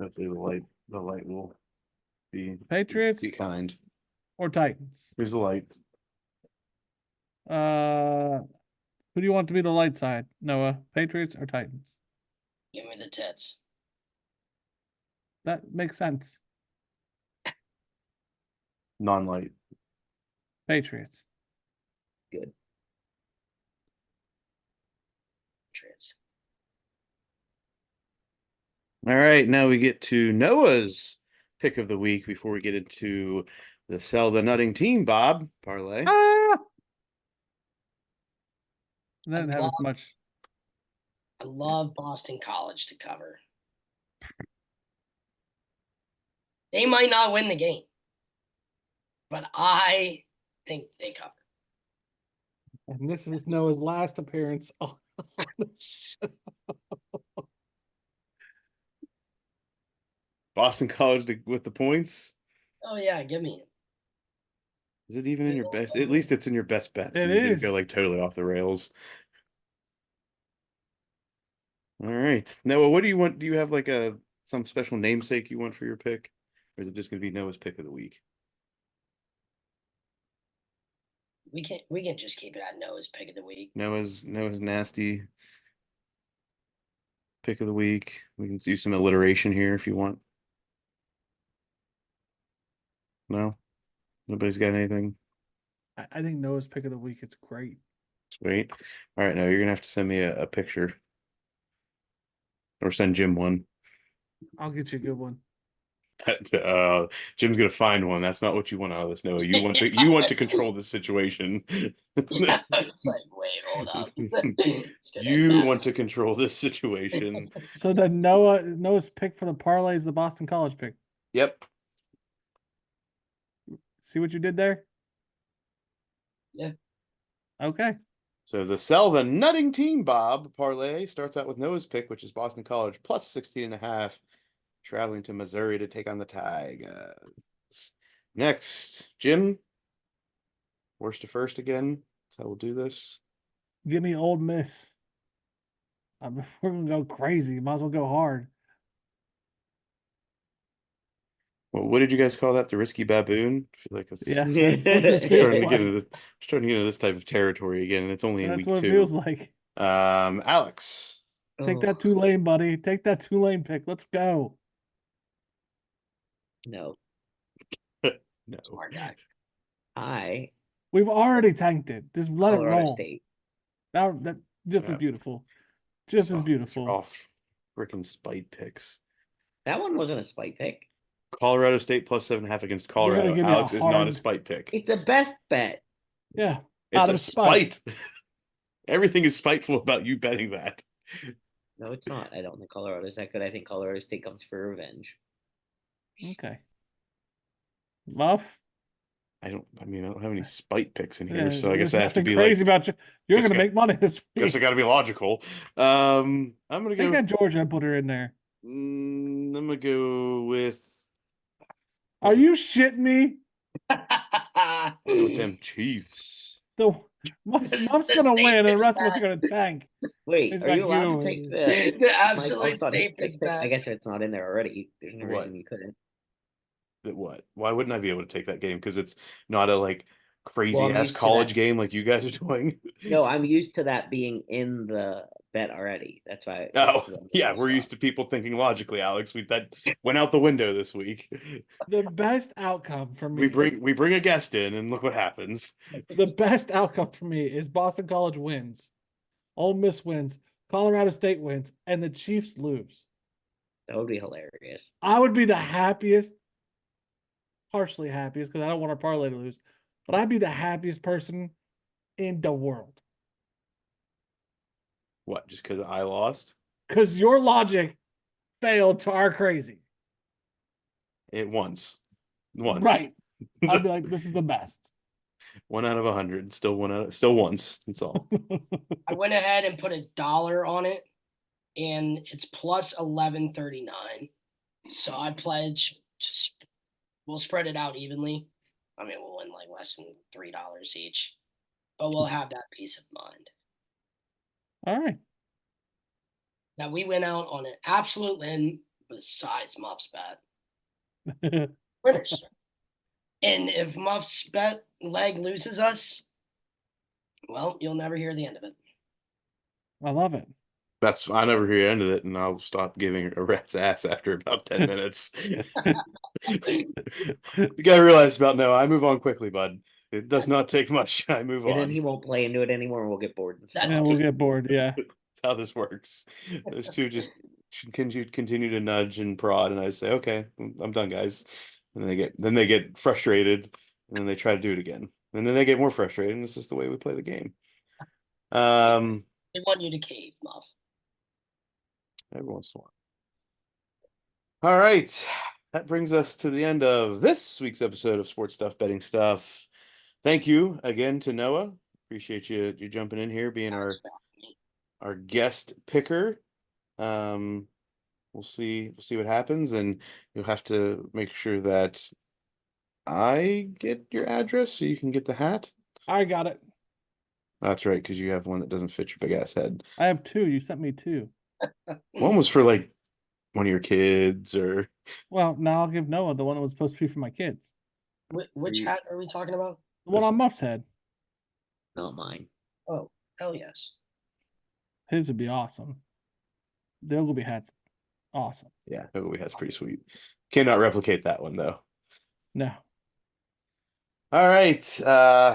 hopefully the light will be Patriots kind. or Titans? Here's the light. Who do you want to be the light side? Noah, Patriots or Titans? Give me the tits. That makes sense. Non-light. Patriots. Good. Patriots. All right, now we get to Noah's pick of the week before we get into the sell the nutting team, Bob parlay. Ah! Didn't I have as love- much. I love Boston College to cover. They might not win the game, but I think they cover. And this is Noah's last appearance on the show. Boston College with the points. Oh yeah, give me it. Is it even in your Middle best? of At least it's in your best bets. It You didn't go is. like totally off the rails. All right, Noah, what do you want? Do you have like some special namesake you want for your pick, or is it just going to be Noah's pick of the week? We can just keep it at Noah's pick of the week. Noah's nasty pick of the week. We can do some alliteration here if you want. No, nobody's got anything. I think Noah's pick of the week is great. Sweet. All right, now you're gonna have to send me a picture, or send Jim one. I'll get you a good one. Jim's gonna find one. That's not what you want out of this, Noah. You want to control the situation. Yeah, it's like, wait, hold up. It's gonna You end want now. to control this situation. So then Noah's pick for the parlay is the Boston College pick. Yep. See what you did there? Yeah. Okay. So the sell the nutting team, Bob parlay starts out with Noah's pick, which is Boston College plus 16.5, traveling to Missouri to take on the Tigers. Next, Jim. Worst to first again. That's how we'll do this. Give me Old Miss. We're gonna go crazy. Might as well go hard. Well, what did you guys call that? The risky baboon? I feel like that's Yeah, that's what this feels starting to get into this type of territory again, and it's only in That's week what it 2. feels like. Alex. Take Oh, that Tulane, buddy. Take that Tulane pick. Let's go. no. No. Smart guy. I We've already tanked it. Just let it Colorado roll. State. That just as Yeah. beautiful. Just as These are beautiful. all freaking spite picks. That one wasn't a spite pick. Colorado State plus 7.5 against You're gonna Colorado. give me a Alex is not a hard- spite pick. It's a best bet. Yeah. It's out a of spite. Everything is spiteful about you betting that. No, it's not. I don't think Colorado's that good. I think Colorado State comes for revenge. Okay. Muff. I don't have any spite picks in here, Yeah, so I guess there's I have to nothing be crazy like, about you. You're guess gonna I make money this guess I week. got to be logical. I'm gonna Take go. that Georgia and put her in there. I'm gonna go with. Are you shitting me? I'll go with them Chiefs. The Muff's gonna win, and the rest of us are gonna tank. Wait, It's are you like allowed you- to take The Mike absolute thought his safest pick? I bet. guess if it's not in there already, there's no What? reason you couldn't. That what? Why wouldn't I be able to take that game? Because it's not a like crazy I'm ass used to college that. game like you guys are doing. No, I'm used to that being in the bet already. That's why. Oh, yeah, we're used to people thinking logically, Alex. That went out the window this week. The best outcome for me. We bring a guest in, and look what happens. The best outcome for me is Boston College wins, Ole Miss wins, Colorado State wins, and the Chiefs lose. That would be hilarious. I would be the happiest, partially happiest, because I don't want our parlay to lose, but I'd be the happiest person in the world. What? Just because I lost? Because your logic failed to our crazy. It once. Right. I'd be like, this is the best. 1 out of 100. Still once. That's all. I went ahead and put $1 on it, and it's plus 11.39. So I pledge we'll spread it out evenly. I mean, we'll win like less than $3 each. but we'll have that peace of mind All right. that we went out on an absolute win besides Muff's bet. Winners. And if Muff's bet leg loses us, well, you'll never hear the end of it. I love it. I never hear the end of it, and I'll stop giving a rat's ass after about 10 minutes. You gotta realize about Noah, I move on quickly, bud. It does not take much. I move And on. then he won't play into it anymore, and we'll get bored. That's Yeah, we'll get bored. Yeah. That's how this works. Those two just should continue to nudge and prod, and I say, okay, I'm done, guys. And then they get frustrated, and then they try to do it again. And then they get more frustrated, and this is the way we play the game. They want you to cave, Muff. Every once in a while. All right. That brings us to the end of this week's episode of Sports Stuff Betting Stuff. Thank you again to Noah. Appreciate you jumping in here, being our guest picker. We'll see what happens, and you'll have to make sure that I get your address so you can get the hat. I got it. That's right, because you have one that doesn't fit your big ass head. I have 2. You sent me 2. One was for like one of your kids, or Well, now I'll give Noah the one that was supposed to be for my kids. Which hat are we talking about? The one This on one. Muff's head. Not mine. Oh, hell yes. His would be awesome. The Ogilvy hat's awesome. yeah, Ogilvy has pretty sweet. Cannot replicate that one though. No. All right.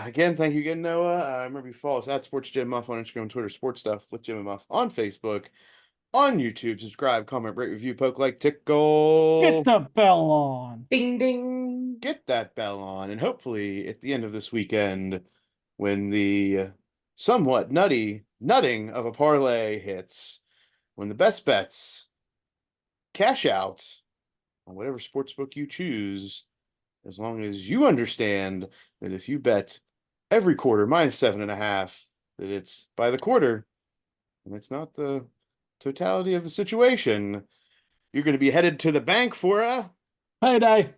Again, thank you again, Noah. Remember you follow us at Sports Jim Muff on Instagram, Twitter, Sports Stuff with Jim and Muff on Facebook, on YouTube. Subscribe, comment, rate, review, poke, like, tickle. Get the bell on. Ding ding. Get that bell on, and hopefully at the end of this weekend, when the somewhat nutting of a parlay hits, when the best bets cash out on whatever sportsbook you choose, as long as you understand that if you bet every quarter minus 7.5, that it's by the quarter, and it's not the totality of the situation, you're going to be headed to the bank for a Payday.